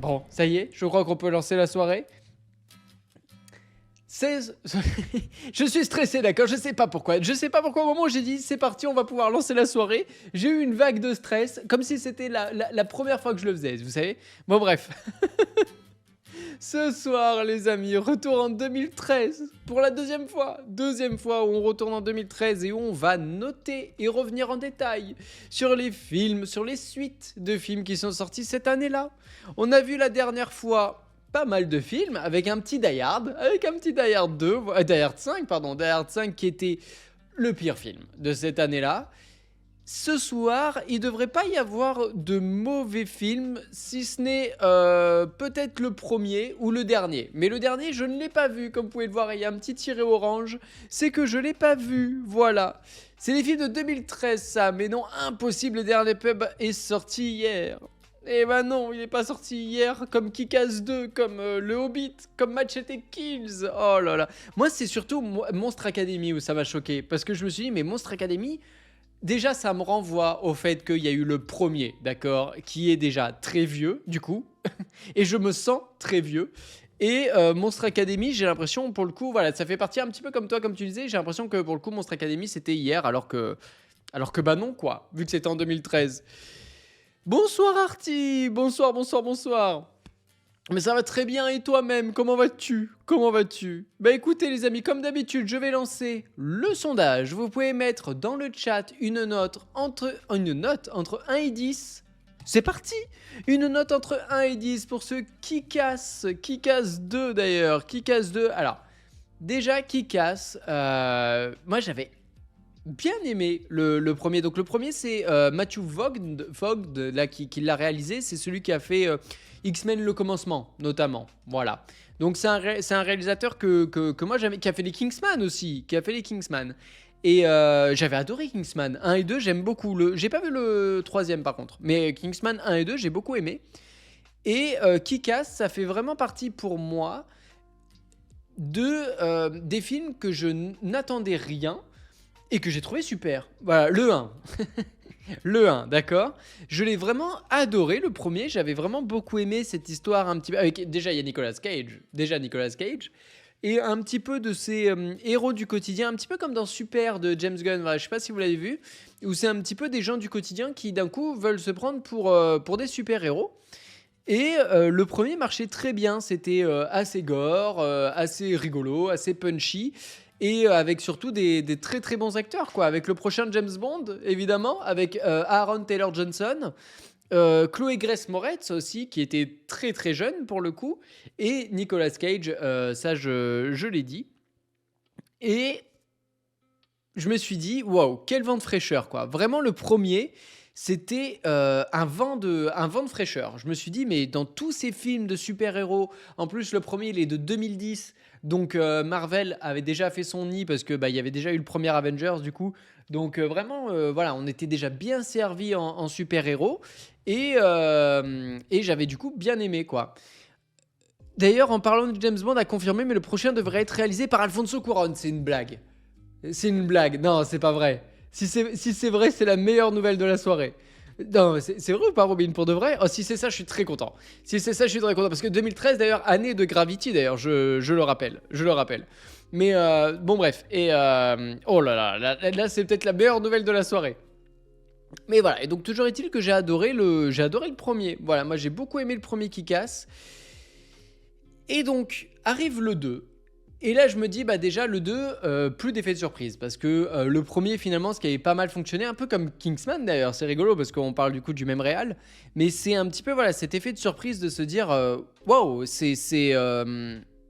Bon, ça y est, je crois qu'on peut lancer la soirée. 16. Je suis stressé, d'accord. Je sais pas pourquoi. Je sais pas pourquoi au moment où j'ai dit c'est parti, on va pouvoir lancer la soirée, j'ai eu une vague de stress, comme si c'était la première fois que je le faisais, vous savez. Bon, bref. Ce soir, les amis, retour en 2013 pour la deuxième fois. Deuxième fois où on retourne en 2013 et où on va noter et revenir en détail sur les films, sur les suites de films qui sont sortis cette année-là. On a vu la dernière fois pas mal de films avec un petit Die Hard, avec un petit Die Hard 2, Die Hard 5, pardon, Die Hard 5 qui était le pire film de cette année-là. Ce soir, il devrait pas y avoir de mauvais films, si ce n'est peut-être le premier ou le dernier. Mais le dernier, je ne l'ai pas vu, comme vous pouvez le voir, il y a un petit tiré orange, c'est que je l'ai pas vu, voilà. C'est les films de 2013 ça, mais non, impossible, le dernier pub est sorti hier. Eh ben non, il est pas sorti hier, comme Kick-Ass 2, comme Le Hobbit, comme Machete Kills, oh là là. Moi, c'est surtout Monstre Academy où ça m'a choqué, parce que je me suis dit, mais Monstre Academy... Déjà, ça me renvoie au fait qu'il y a eu le premier, d'accord, qui est déjà très vieux, du coup, et je me sens très vieux. Et Monstre Academy, j'ai l'impression, pour le coup, voilà, ça fait partie un petit peu comme toi, comme tu disais, j'ai l'impression que pour le coup, Monstre Academy, c'était hier, alors que bah non, quoi, vu que c'était en 2013. Bonsoir Artie, bonsoir, bonsoir, bonsoir. Mais ça va très bien, et toi-même, comment vas-tu? Comment vas-tu? Bah écoutez les amis, comme d'habitude, je vais lancer le sondage. Vous pouvez mettre dans le chat une note entre 1 et 10. C'est parti! Une note entre 1 et 10 pour ceux qui cassent 2 d'ailleurs, qui cassent 2. Alors, déjà qui casse, moi j'avais bien aimé le premier. Donc le premier c'est Matthew Vaughn là, qui l'a réalisé. C'est celui qui a fait X-Men le commencement notamment. Voilà. Donc c'est un réalisateur que moi j'aime, qui a fait les Kingsman aussi. Qui a fait les Kingsman. Et j'avais adoré Kingsman 1 et 2, j'aime beaucoup. J'ai pas vu le troisième par contre. Mais Kingsman 1 et 2, j'ai beaucoup aimé. Et Kick-Ass, ça fait vraiment partie pour moi des films que je n'attendais rien et que j'ai trouvé super. Voilà, le 1. Le 1, d'accord. Je l'ai vraiment adoré, le premier. J'avais vraiment beaucoup aimé cette histoire un petit peu... déjà, il y a Nicolas Cage. Et un petit peu de ces héros du quotidien, un petit peu comme dans Super de James Gunn. Voilà, je sais pas si vous l'avez vu. Où c'est un petit peu des gens du quotidien qui, d'un coup, veulent se prendre pour des super-héros. Et le premier marchait très bien. C'était assez gore, assez rigolo, assez punchy. Et avec surtout des très très bons acteurs, quoi. Avec le prochain James Bond, évidemment, avec Aaron Taylor Johnson, Chloé Grace Moretz aussi, qui était très très jeune pour le coup, et Nicolas Cage, ça je l'ai dit. Et je me suis dit, waouh, quel vent de fraîcheur, quoi. Vraiment, le premier, c'était un vent de fraîcheur. Je me suis dit, mais dans tous ces films de super-héros, en plus, le premier, il est de 2010. Donc Marvel avait déjà fait son nid parce que il y avait déjà eu le premier Avengers du coup. Donc vraiment, voilà, on était déjà bien servi en super-héros. Et j'avais du coup bien aimé, quoi. D'ailleurs, en parlant de James Bond, à confirmer, mais le prochain devrait être réalisé par Alfonso Cuarón. C'est une blague. C'est une blague. Non, c'est pas vrai. Si c'est vrai, c'est la meilleure nouvelle de la soirée. Non, c'est vrai ou pas, Robin, pour de vrai? Oh, si c'est ça, je suis très content. Si c'est ça, je suis très content. Parce que 2013, d'ailleurs, année de Gravity, d'ailleurs, je le rappelle. Je le rappelle. Mais bon, bref. Et oh là, c'est peut-être la meilleure nouvelle de la soirée. Mais voilà. Et donc, toujours est-il que j'ai adoré le premier. Voilà, moi, j'ai beaucoup aimé le premier qui casse. Et donc, arrive le 2. Et là, je me dis, déjà, le 2, plus d'effet de surprise. Parce que le premier, finalement, ce qui avait pas mal fonctionné, un peu comme Kingsman d'ailleurs, c'est rigolo parce qu'on parle du coup du même réal. Mais c'est un petit peu, voilà, cet effet de surprise de se dire, waouh, c'est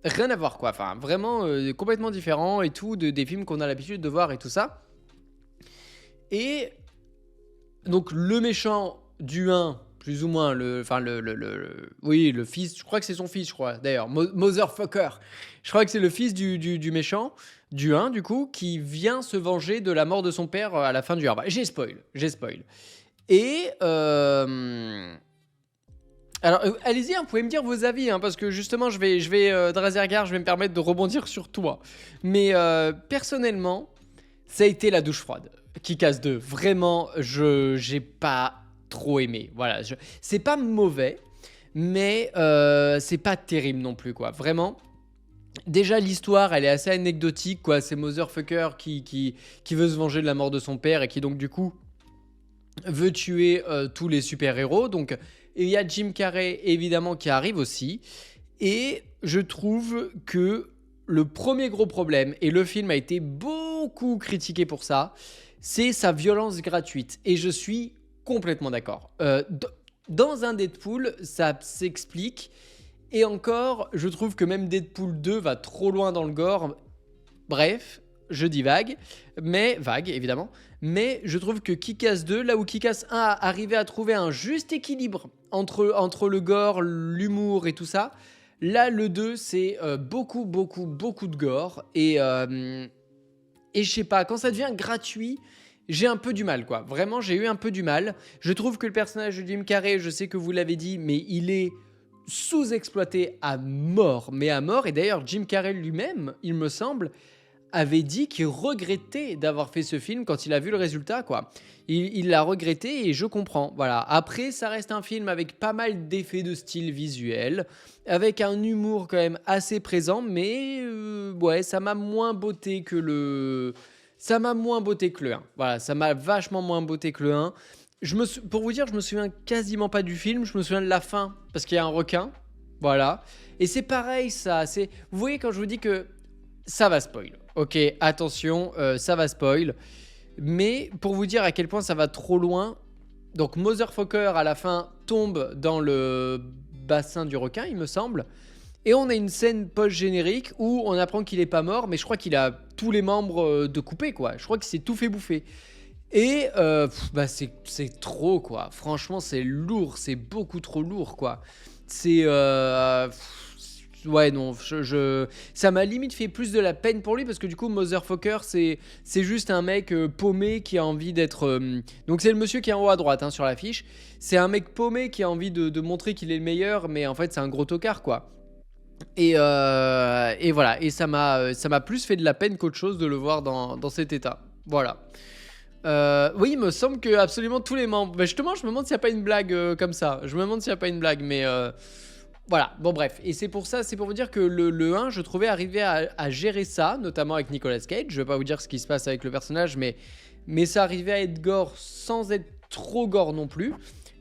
rien à voir, quoi. Enfin, vraiment complètement différent et tout, des films qu'on a l'habitude de voir et tout ça. Et donc, le méchant du 1, plus ou moins, le fils, je crois que c'est son fils, je crois, d'ailleurs, Motherfucker. Je crois que c'est le fils du méchant, du 1, du coup, qui vient se venger de la mort de son père à la fin du 1. J'ai spoil. Et, alors, allez-y, vous pouvez me dire vos avis, parce que justement, je vais Drazergar, je vais me permettre de rebondir sur toi. Mais personnellement, ça a été la douche froide. Kick-Ass 2, vraiment, j'ai pas trop aimé. Voilà, c'est pas mauvais, mais c'est pas terrible non plus, quoi. Vraiment. Déjà, l'histoire, elle est assez anecdotique, quoi. C'est Motherfucker qui veut se venger de la mort de son père et qui, donc, du coup, veut tuer tous les super-héros. Donc, il y a Jim Carrey, évidemment, qui arrive aussi. Et je trouve que le premier gros problème, et le film a été beaucoup critiqué pour ça, c'est sa violence gratuite. Et je suis complètement d'accord. Dans un Deadpool, ça s'explique. Et encore, je trouve que même Deadpool 2 va trop loin dans le gore. Bref, je dis vague, mais vague évidemment. Mais je trouve que Kick-Ass 2, là où Kick-Ass 1 a arrivé à trouver un juste équilibre entre le gore, l'humour et tout ça, là le 2 c'est beaucoup de gore. Et je sais pas, quand ça devient gratuit, j'ai un peu du mal, quoi. Vraiment, j'ai eu un peu du mal. Je trouve que le personnage de Jim Carrey, je sais que vous l'avez dit, mais il est sous-exploité à mort. Mais à mort. Et d'ailleurs, Jim Carrey lui-même, il me semble, avait dit qu'il regrettait d'avoir fait ce film quand il a vu le résultat, quoi. Il l'a regretté et je comprends. Voilà. Après, ça reste un film avec pas mal d'effets de style visuel, avec un humour quand même assez présent, mais ouais, ça m'a moins botté que le... Ça m'a moins botté que le 1. Voilà, ça m'a vachement moins botté que le 1. Pour vous dire, je me souviens quasiment pas du film, je me souviens de la fin, parce qu'il y a un requin. Voilà. Et c'est pareil, ça. Vous voyez, quand je vous dis que ça va spoil. Ok, attention, ça va spoil. Mais pour vous dire à quel point ça va trop loin, donc Motherfucker à la fin tombe dans le bassin du requin, il me semble. Et on a une scène post-générique où on apprend qu'il est pas mort, mais je crois qu'il a tous les membres de coupé, quoi. Je crois qu'il s'est tout fait bouffer. Et bah c'est trop, quoi. Franchement, c'est lourd, c'est beaucoup trop lourd, quoi. C'est ouais, non, ça m'a limite fait plus de la peine pour lui parce que du coup, Motherfucker, c'est juste un mec paumé qui a envie d'être. Donc, c'est le monsieur qui est en haut à droite, hein, sur l'affiche. C'est un mec paumé qui a envie de montrer qu'il est le meilleur, mais en fait, c'est un gros tocard, quoi. Et voilà, et ça m'a plus fait de la peine qu'autre chose de le voir dans cet état. Voilà. Oui, il me semble que absolument tous les membres. Bah, justement, je me demande s'il n'y a pas une blague comme ça. Je me demande s'il n'y a pas une blague, mais voilà. Bon, bref. Et c'est pour ça, c'est pour vous dire que le 1, je trouvais arriver à gérer ça, notamment avec Nicolas Cage. Je vais pas vous dire ce qui se passe avec le personnage, mais ça arrivait à être gore sans être trop gore non plus.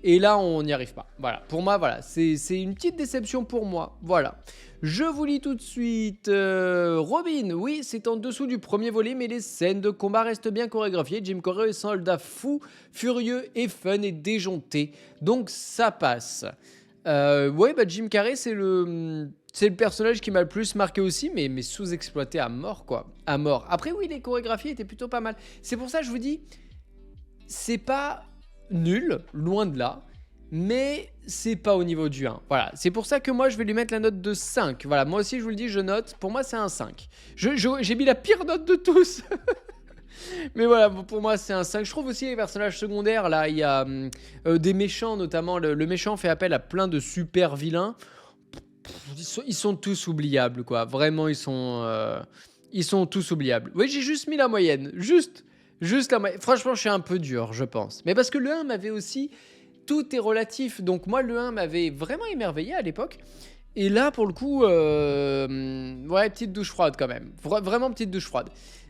Et là, on n'y arrive pas. Voilà. Pour moi, voilà. C'est une petite déception pour moi. Voilà. Je vous lis tout de suite. Robin, oui, c'est en dessous du premier volet, mais les scènes de combat restent bien chorégraphiées. Jim Carrey est un soldat fou, furieux et fun et déjanté. Donc ça passe. Ouais, bah Jim Carrey, c'est le personnage qui m'a le plus marqué aussi, mais sous-exploité à mort, quoi. À mort. Après, oui, les chorégraphies étaient plutôt pas mal. C'est pour ça que je vous dis, c'est pas nul, loin de là, mais c'est pas au niveau du 1. Voilà, c'est pour ça que moi je vais lui mettre la note de 5. Voilà, moi aussi je vous le dis, je note, pour moi c'est un 5. J'ai mis la pire note de tous. Mais voilà, pour moi c'est un 5. Je trouve aussi les personnages secondaires, là, il y a des méchants, notamment le méchant fait appel à plein de super vilains. Ils sont tous oubliables, quoi. Vraiment, ils sont tous oubliables. Oui, j'ai juste mis la moyenne. Juste la moyenne. Franchement, je suis un peu dur, je pense. Mais parce que le 1 m'avait aussi... Tout est relatif. Donc moi, le 1 m'avait vraiment émerveillé à l'époque. Et là, pour le coup, ouais, petite douche froide quand même. Vraiment petite douche froide.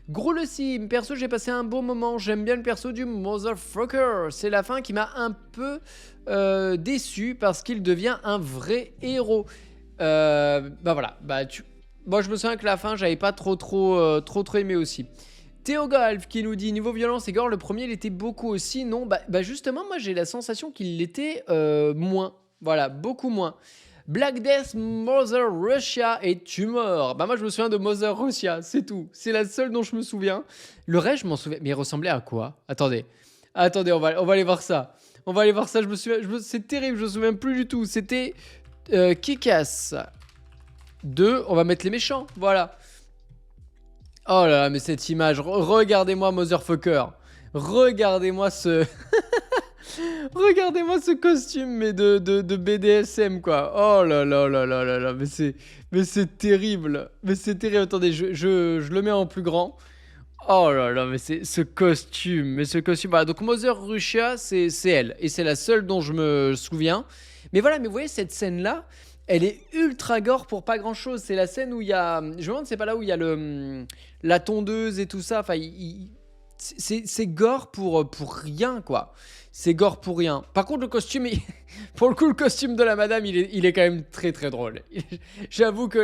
Gros le sim, perso, j'ai passé un bon moment. J'aime bien le perso du Motherfucker. C'est la fin qui m'a un peu déçu parce qu'il devient un vrai héros. Bah voilà. Moi, je me souviens que la fin, j'avais pas trop aimé aussi. Théogolf qui nous dit niveau violence et gore, le premier il était beaucoup aussi. Non, bah justement, moi j'ai la sensation qu'il l'était moins. Voilà, beaucoup moins. Black Death, Mother Russia et Tumor. Bah moi je me souviens de Mother Russia, c'est tout. C'est la seule dont je me souviens. Le reste, je m'en souviens. Mais il ressemblait à quoi? Attendez, on va aller voir ça. On va aller voir ça. C'est terrible, je me souviens plus du tout. C'était Kick-Ass 2. On va mettre les méchants. Voilà. Oh là là, mais cette image, regardez-moi Motherfucker. Regardez-moi ce... Regardez-moi ce costume, mais de BDSM, quoi. Oh là là là là là là, mais c'est terrible. Mais c'est terrible, attendez, je le mets en plus grand. Oh là là, mais c'est ce costume, Voilà, donc Mother Russia, c'est elle. Et c'est la seule dont je me souviens. Mais voilà, mais vous voyez, cette scène-là, elle est ultra gore pour pas grand-chose. C'est la scène où il y a... Je me demande, c'est pas là où il y a la tondeuse et tout ça. Enfin, c'est gore pour rien, quoi. C'est gore pour rien. Par contre, le costume, pour le coup, le costume de la madame, il est quand même très très drôle. J'avoue que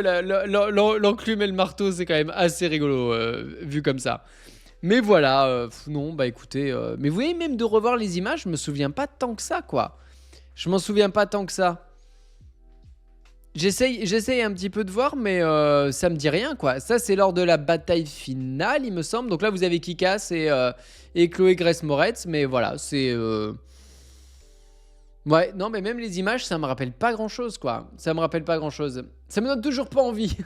l'enclume et le marteau, c'est quand même assez rigolo, vu comme ça. Mais voilà, non, bah écoutez, mais vous voyez, même de revoir les images, je me souviens pas tant que ça, quoi. Je m'en souviens pas tant que ça. J'essaye un petit peu de voir, mais ça me dit rien, quoi. Ça, c'est lors de la bataille finale, il me semble. Donc là, vous avez Kick-Ass et Chloé Grace Moretz, mais voilà, c'est... Ouais, non, mais même les images, ça me rappelle pas grand-chose, quoi. Ça me rappelle pas grand-chose. Ça me donne toujours pas envie.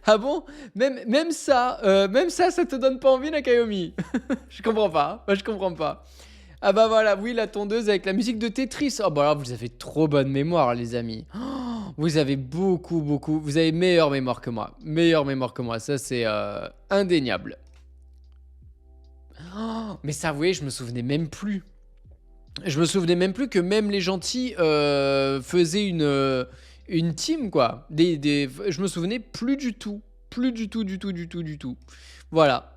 Ah bon? Même ça te donne pas envie, Nakayomi? Je comprends pas. Moi, je comprends pas. Ah bah voilà, oui, la tondeuse avec la musique de Tetris. Oh bah là, vous avez trop bonne mémoire, les amis. Oh, vous avez beaucoup. Vous avez meilleure mémoire que moi. Meilleure mémoire que moi. Ça, c'est indéniable. Oh, mais ça, vous voyez, je me souvenais même plus. Je me souvenais même plus que même les gentils faisaient une team, quoi. Je me souvenais plus du tout. Plus du tout. Voilà.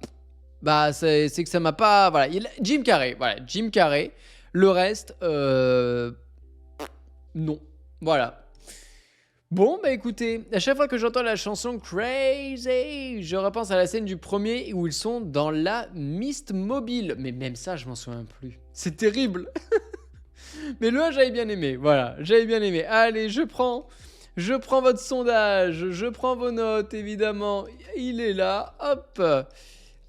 Bah, c'est que ça m'a pas. Voilà. Jim Carrey. Voilà. Jim Carrey. Le reste, non. Voilà. Bon, bah écoutez, à chaque fois que j'entends la chanson Crazy, je repense à la scène du premier où ils sont dans la Mist Mobile. Mais même ça, je m'en souviens plus. C'est terrible. Mais le 1, j'avais bien aimé. Voilà, j'avais bien aimé. Allez, je prends votre sondage, je prends vos notes, évidemment. Il est là, hop.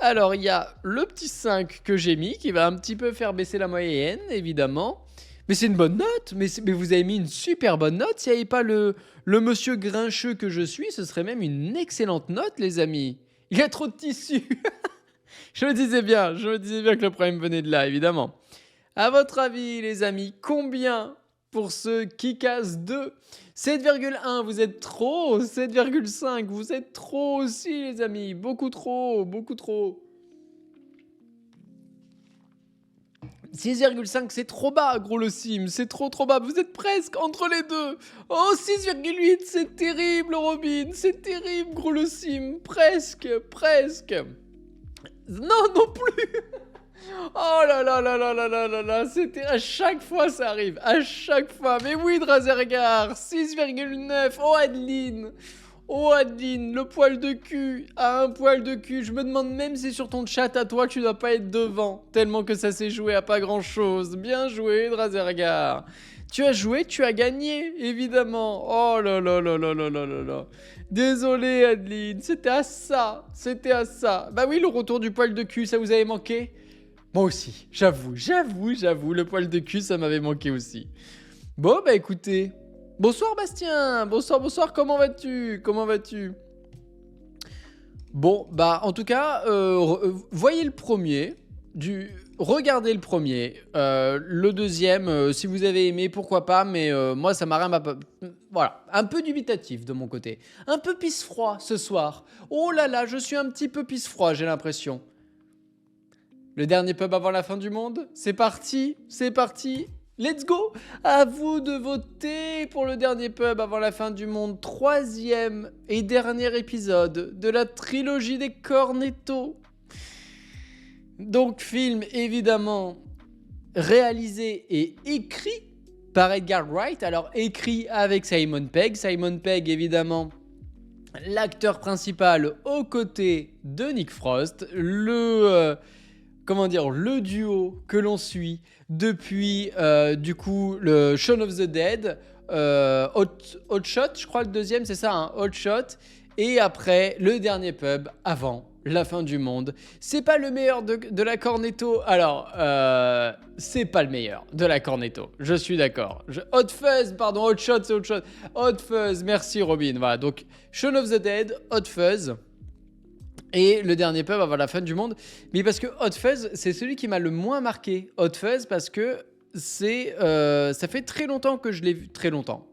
Alors, il y a le petit 5 que j'ai mis, qui va un petit peu faire baisser la moyenne, évidemment. Mais c'est une bonne note, mais vous avez mis une super bonne note. S'il n'y avait pas le monsieur grincheux que je suis, ce serait même une excellente note, les amis. Il y a trop de tissu. Je me disais bien que le problème venait de là, évidemment. À votre avis, les amis, combien pour ce Kick-Ass 2? 7,1, vous êtes trop. 7,5, vous êtes trop aussi, les amis. Beaucoup trop. 6,5, c'est trop bas, gros le sim. C'est trop bas. Vous êtes presque entre les deux. Oh, 6,8, c'est terrible, Robin. C'est terrible, gros le sim. Presque. Non plus. Oh là, c'était à chaque fois ça arrive, à chaque fois. Mais oui, Drazergar, 6,9. Oh Adeline, le poil de cul, à un poil de cul. Je me demande même si sur ton chat à toi tu dois pas être devant, tellement que ça s'est joué à pas grand chose. Bien joué, Drazergar. Tu as joué, tu as gagné, évidemment. Oh là. Désolé Adeline, c'était à ça. Bah oui, le retour du poil de cul, ça vous avait manqué? Moi aussi, j'avoue, le poil de cul, ça m'avait manqué aussi. Bon, bah écoutez. Bonsoir Bastien, bonsoir, comment vas-tu? Bon, bah en tout cas, voyez le premier, regardez le premier, le deuxième, si vous avez aimé, pourquoi pas, mais moi ça m'a rien... Voilà, un peu dubitatif de mon côté. Un peu pisse-froid ce soir. Oh là là, je suis un petit peu pisse-froid, j'ai l'impression. Le dernier pub avant la fin du monde, c'est parti. Let's go! À vous de voter pour le dernier pub avant la fin du monde. 3e et dernier épisode de la trilogie des Cornetto. Donc, film évidemment réalisé et écrit par Edgar Wright. Alors, écrit avec Simon Pegg. Simon Pegg, évidemment, l'acteur principal aux côtés de Nick Frost. le duo que l'on suit depuis, du coup, le Shaun of the Dead, Hot Shot, je crois le deuxième, c'est ça, hein, Hot Shot, et après, le dernier pub avant la fin du monde. C'est pas le meilleur de la Cornetto, alors, c'est pas le meilleur de la Cornetto, je suis d'accord. Hot Shot, c'est Hot Shot. Hot Fuzz, merci Robin, voilà, donc Shaun of the Dead, Hot Fuzz, et le dernier pub avant la fin du monde. Mais parce que Hot Fuzz, c'est celui qui m'a le moins marqué. Hot Fuzz, parce que ça fait très longtemps que je l'ai vu. Très longtemps.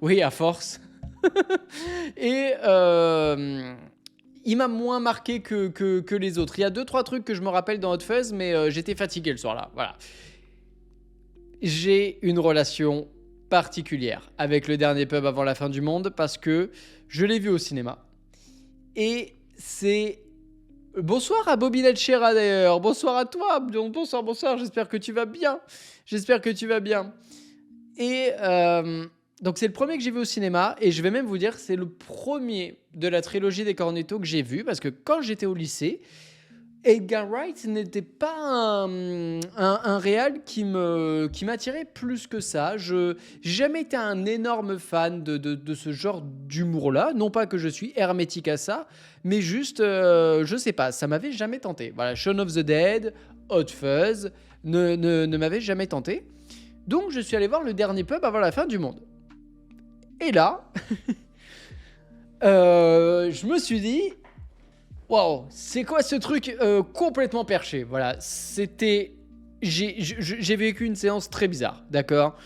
Oui, à force. Et il m'a moins marqué que les autres. Il y a 2-3 trucs que je me rappelle dans Hot Fuzz, mais j'étais fatigué le soir-là. Voilà. J'ai une relation particulière avec le dernier pub avant la fin du monde parce que je l'ai vu au cinéma. Et c'est... Bonsoir à Bobby Nelchera d'ailleurs, bonsoir à toi, bonsoir, j'espère que tu vas bien. Et donc c'est le premier que j'ai vu au cinéma et je vais même vous dire que c'est le premier de la trilogie des Cornetto que j'ai vu parce que quand j'étais au lycée, Edgar Wright n'était pas un réal qui m'attirait plus que ça. Je n'ai jamais été un énorme fan de ce genre d'humour-là. Non pas que je suis hermétique à ça, mais juste, je sais pas, ça m'avait jamais tenté. Voilà, Shaun of the Dead, Hot Fuzz ne m'avait jamais tenté. Donc je suis allé voir le dernier pub avant la fin du monde. Et là, je me suis dit... Waouh, c'est quoi ce truc complètement perché? Voilà, c'était... J'ai vécu une séance très bizarre, d'accord?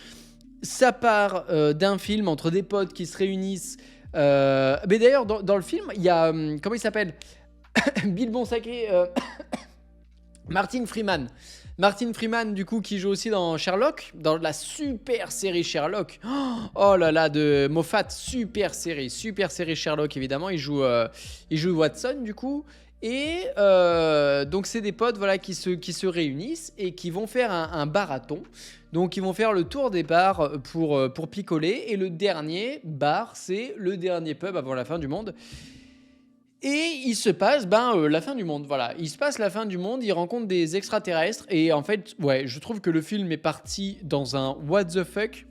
Ça part d'un film entre des potes qui se réunissent. Mais d'ailleurs, dans le film, il y a... comment il s'appelle? Bill Bonsacré... Martin Freeman. Martin Freeman, du coup, qui joue aussi dans Sherlock, dans la super série Sherlock. Oh là là, de Moffat, super série Sherlock, évidemment. Il joue Watson, du coup. Et donc, c'est des potes voilà, qui se réunissent et qui vont faire un barathon. Donc, ils vont faire le tour des bars pour picoler. Et le dernier bar, c'est le dernier pub avant la fin du monde. Et il se passe la fin du monde, voilà. Il se passe la fin du monde, il rencontre des extraterrestres. Et en fait, ouais, je trouve que le film est parti dans un what the fuck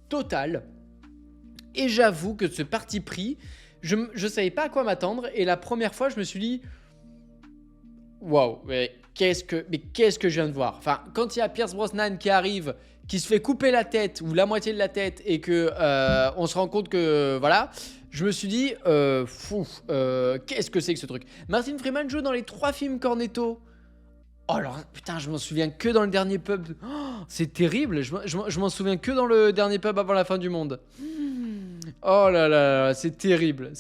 total. Et j'avoue que ce parti pris, je savais pas à quoi m'attendre. Et la première fois, je me suis dit... Waouh, mais qu'est-ce que je viens de voir? Enfin, quand il y a Pierce Brosnan qui arrive, qui se fait couper la tête, ou la moitié de la tête, et que on se rend compte que... Voilà... Je me suis dit, qu'est-ce que c'est que ce truc? Martin Freeman joue dans les 3 films Cornetto. Oh alors, putain, je m'en souviens que dans le dernier pub. Oh, c'est terrible, je m'en souviens que dans le dernier pub avant la fin du monde. Oh là là, c'est terrible.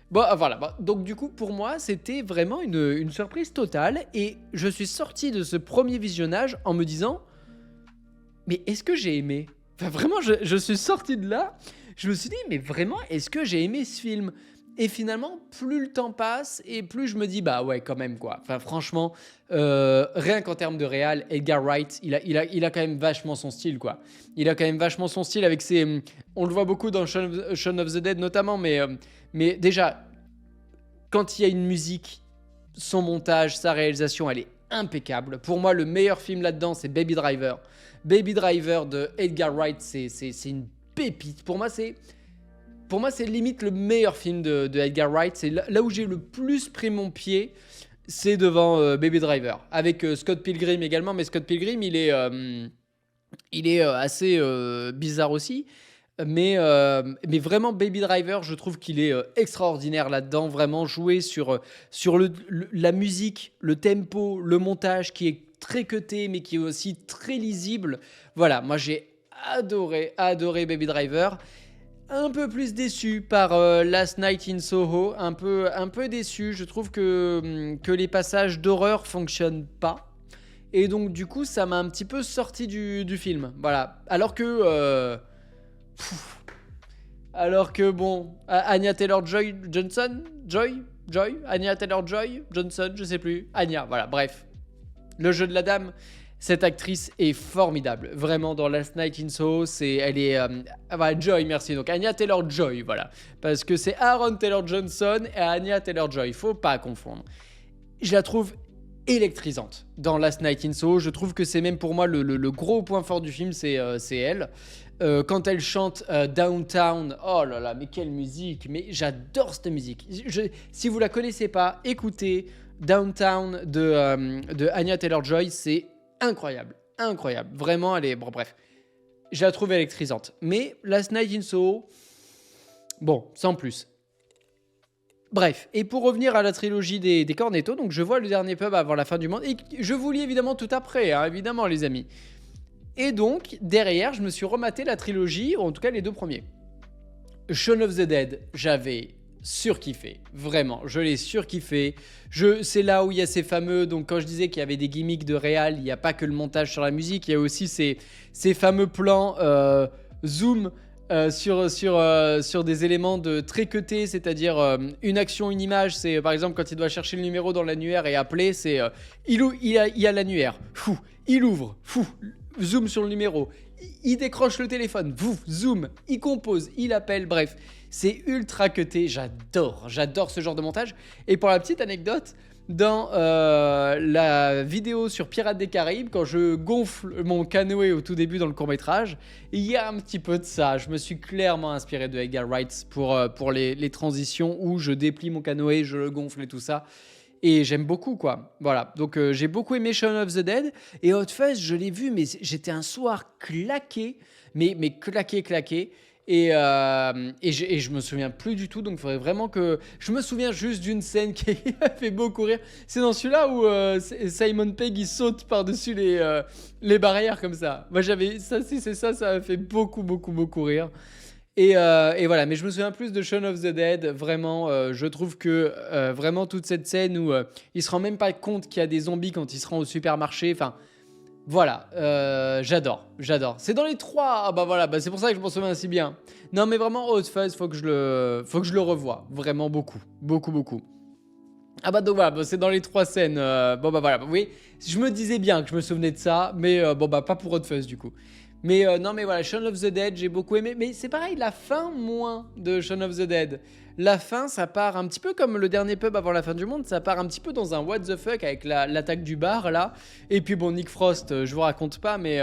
Bon, voilà. Donc du coup, pour moi, c'était vraiment une surprise totale. Et je suis sorti de ce premier visionnage en me disant, mais est-ce que j'ai aimé? Enfin, vraiment, je suis sorti de là... Je me suis dit, mais vraiment, est-ce que j'ai aimé ce film? Et finalement, plus le temps passe et plus je me dis, bah ouais, quand même, quoi. Enfin, franchement, rien qu'en termes de réal, Edgar Wright, il a quand même vachement son style, quoi. Il a quand même vachement son style avec ses... On le voit beaucoup dans Shaun of the Dead, notamment, mais déjà, quand il y a une musique, son montage, sa réalisation, elle est impeccable. Pour moi, le meilleur film là-dedans, c'est Baby Driver. Baby Driver de Edgar Wright, c'est une pépite. Pour moi, c'est limite le meilleur film de Edgar Wright. C'est là où j'ai le plus pris mon pied, c'est devant Baby Driver. Avec Scott Pilgrim également, mais Scott Pilgrim, il est assez bizarre aussi. Mais vraiment, Baby Driver, je trouve qu'il est extraordinaire là-dedans. Vraiment joué sur la musique, le tempo, le montage qui est très cuté, mais qui est aussi très lisible. Voilà, moi j'ai adoré Baby Driver. Un peu plus déçu par Last Night in Soho, un peu déçu. Je trouve que les passages d'horreur fonctionnent pas. Et donc du coup, ça m'a un petit peu sorti du film. Voilà. Alors que bon, Anya Taylor-Joy Johnson, Anya Taylor-Joy Johnson, je sais plus. Anya, voilà, bref. Le jeu de la dame. Cette actrice est formidable, vraiment dans Last Night in Soho, Joy, merci, donc Anya Taylor-Joy, voilà, parce que c'est Aaron Taylor-Johnson et Anya Taylor-Joy, faut pas confondre. Je la trouve électrisante dans Last Night in Soho, je trouve que c'est même pour moi le gros point fort du film, c'est elle. Quand elle chante Downtown, oh là là, mais quelle musique, mais j'adore cette musique. Si vous la connaissez pas, écoutez Downtown de Anya Taylor-Joy, c'est incroyable. Vraiment, elle est... Bon, bref. Je la trouve électrisante. Mais Last Night in Soho, bon, sans plus. Bref, et pour revenir à la trilogie des Cornetto, donc je vois le dernier pub avant la fin du monde, et je vous lis évidemment tout après, hein, évidemment les amis. Et donc, derrière, je me suis rematé la trilogie, ou en tout cas les 2 premiers. Shaun of the Dead, j'avais surkiffé. Vraiment, je l'ai surkiffé. C'est là où il y a ces fameux... Donc quand je disais qu'il y avait des gimmicks de réal, il n'y a pas que le montage sur la musique, il y a aussi ces fameux plans zoom sur des éléments de très cutés, c'est-à-dire une action, une image. C'est par exemple quand il doit chercher le numéro dans l'annuaire et appeler, c'est il y a l'annuaire, fou, il ouvre, fou, zoom sur le numéro, il décroche le téléphone, vouf, zoom, il compose, il appelle, bref, c'est ultra cuté, j'adore ce genre de montage. Et pour la petite anecdote, dans la vidéo sur Pirates des Caraïbes, quand je gonfle mon canoë au tout début dans le court-métrage, il y a un petit peu de ça. Je me suis clairement inspiré de Edgar Wright pour les transitions où je déplie mon canoë, je le gonfle et tout ça. Et j'aime beaucoup, quoi. Voilà. Donc, j'ai beaucoup aimé Shaun of the Dead. Et Hot Fuzz, je l'ai vu, mais j'étais un soir claqué. Mais claqué. Et je me souviens plus du tout. Donc, il faudrait vraiment que. Je me souviens juste d'une scène qui a fait beaucoup rire. C'est dans celui-là où Simon Pegg il saute par-dessus les barrières comme ça. Moi, j'avais. Ça, si c'est ça, ça m'a fait beaucoup rire. Et voilà, mais je me souviens plus de Shaun of the Dead. Vraiment, je trouve que vraiment toute cette scène où il se rend même pas compte qu'il y a des zombies quand il se rend au supermarché. Enfin, voilà, j'adore. C'est dans les trois. Ah bah voilà, c'est pour ça que je m'en souviens si bien. Non, mais vraiment, Hot Fuzz, faut que je le revoie. Vraiment beaucoup. Ah bah donc voilà, c'est dans les trois scènes. Bon bah voilà, oui, je me disais bien que je me souvenais de ça, mais pas pour Hot Fuzz du coup. Mais non, mais voilà, Shaun of the Dead, j'ai beaucoup aimé. Mais c'est pareil, la fin, moins de Shaun of the Dead. La fin, ça part un petit peu comme le dernier pub avant la fin du monde. Ça part un petit peu dans un what the fuck avec l'attaque du bar, là. Et puis bon, Nick Frost, je vous raconte pas, mais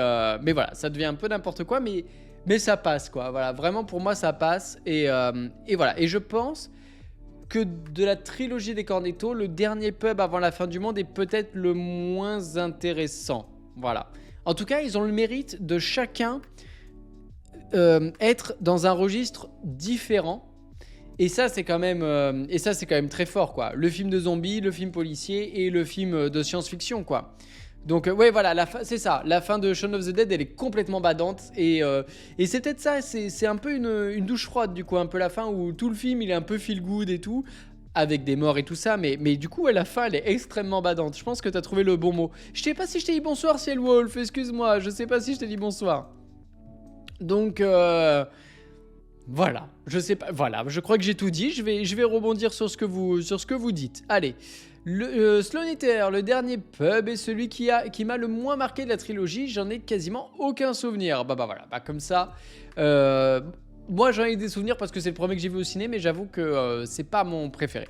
voilà, ça devient un peu n'importe quoi. Mais ça passe, quoi. Voilà, vraiment, pour moi, ça passe. Et voilà. Et je pense que de la trilogie des Cornetto, le dernier pub avant la fin du monde est peut-être le moins intéressant. Voilà. En tout cas, ils ont le mérite de chacun être dans un registre différent. Et ça, c'est quand même très fort, quoi. Le film de zombies, le film policier et le film de science-fiction, quoi. Donc, ouais, voilà, c'est ça. La fin de Shaun of the Dead, elle est complètement badante. Et c'est peut-être ça, c'est un peu une douche froide, du coup. Un peu la fin où tout le film, il est un peu feel good et tout. Avec des morts et tout ça, mais du coup, la fin, elle est extrêmement badante. Je pense que t'as trouvé le bon mot. Je sais pas si je t'ai dit bonsoir, Ciel Wolf, excuse-moi, je sais pas si je t'ai dit bonsoir. Donc, voilà, je sais pas, voilà, je crois que j'ai tout dit. Je vais rebondir sur ce que vous dites. Allez, le Slow Eater, le dernier pub, est celui qui m'a le moins marqué de la trilogie. J'en ai quasiment aucun souvenir. Voilà, comme ça. Moi, j'en ai des souvenirs parce que c'est le premier que j'ai vu au ciné, mais j'avoue que c'est pas mon préféré.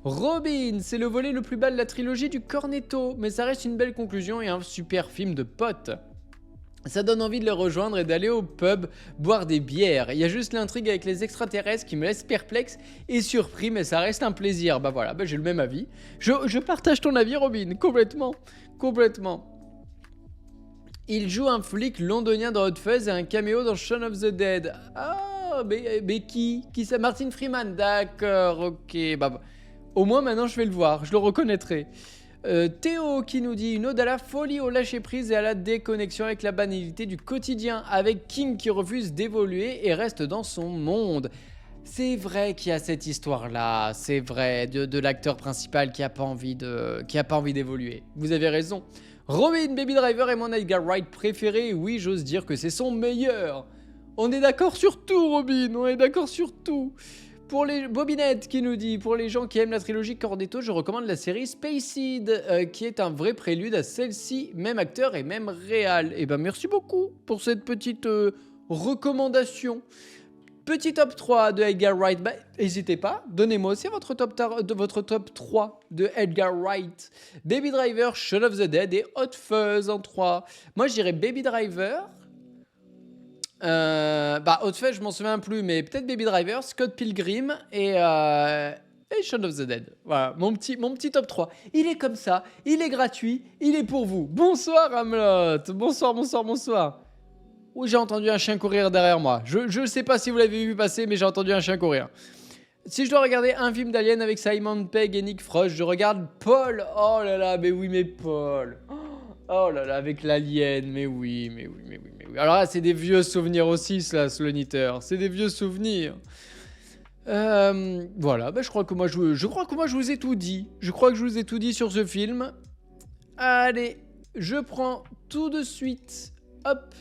Robin, c'est le volet le plus bas de la trilogie du Cornetto, mais ça reste une belle conclusion et un super film de potes. Ça donne envie de les rejoindre et d'aller au pub boire des bières. Il y a juste l'intrigue avec les extraterrestres qui me laisse perplexe et surpris, mais ça reste un plaisir. Voilà, j'ai le même avis. Je partage ton avis, Robin, complètement. Il joue un flic londonien dans Hot Fuzz et un caméo dans Shaun of the Dead. Ah, mais qui c'est? Martin Freeman, d'accord, ok. Au moins maintenant je vais le voir, je le reconnaîtrai. Théo qui nous dit une ode à la folie, au lâcher prise et à la déconnexion avec la banalité du quotidien, avec King qui refuse d'évoluer et reste dans son monde. C'est vrai qu'il y a cette histoire-là, c'est vrai, de l'acteur principal qui a pas envie d'évoluer. Vous avez raison. Robin, Baby Driver est mon Edgar Wright préféré, oui, j'ose dire que c'est son meilleur. On est d'accord sur tout, Robin, on est d'accord sur tout. Pour les Bobinette qui nous dit, pour les gens qui aiment la trilogie Cornetto, je recommande la série Spaced, qui est un vrai prélude à celle-ci, même acteur et même réal. Et merci beaucoup pour cette petite recommandation. Petit top 3 de Edgar Wright, n'hésitez pas, donnez-moi aussi votre top 3 de Edgar Wright. Baby Driver, Shaun of the Dead et Hot Fuzz en 3. Moi je dirais Baby Driver. Hot Fuzz je m'en souviens plus, mais peut-être Baby Driver, Scott Pilgrim et Shaun of the Dead. Voilà, mon petit top 3. Il est comme ça, il est gratuit, il est pour vous. Bonsoir Hamlet, bonsoir. Oui, j'ai entendu un chien courir derrière moi. Je ne sais pas si vous l'avez vu passer, mais j'ai entendu un chien courir. Si je dois regarder un film d'Alien avec Simon Pegg et Nick Frost, je regarde Paul. Oh là là, mais oui, mais Paul. Oh là là, avec l'Alien, mais oui. Alors là, c'est des vieux souvenirs aussi, ça, Slow Eater. C'est des vieux souvenirs. Voilà, bah, je crois que moi je vous ai tout dit. Je crois que je vous ai tout dit sur ce film. Allez, je prends tout de suite, hop,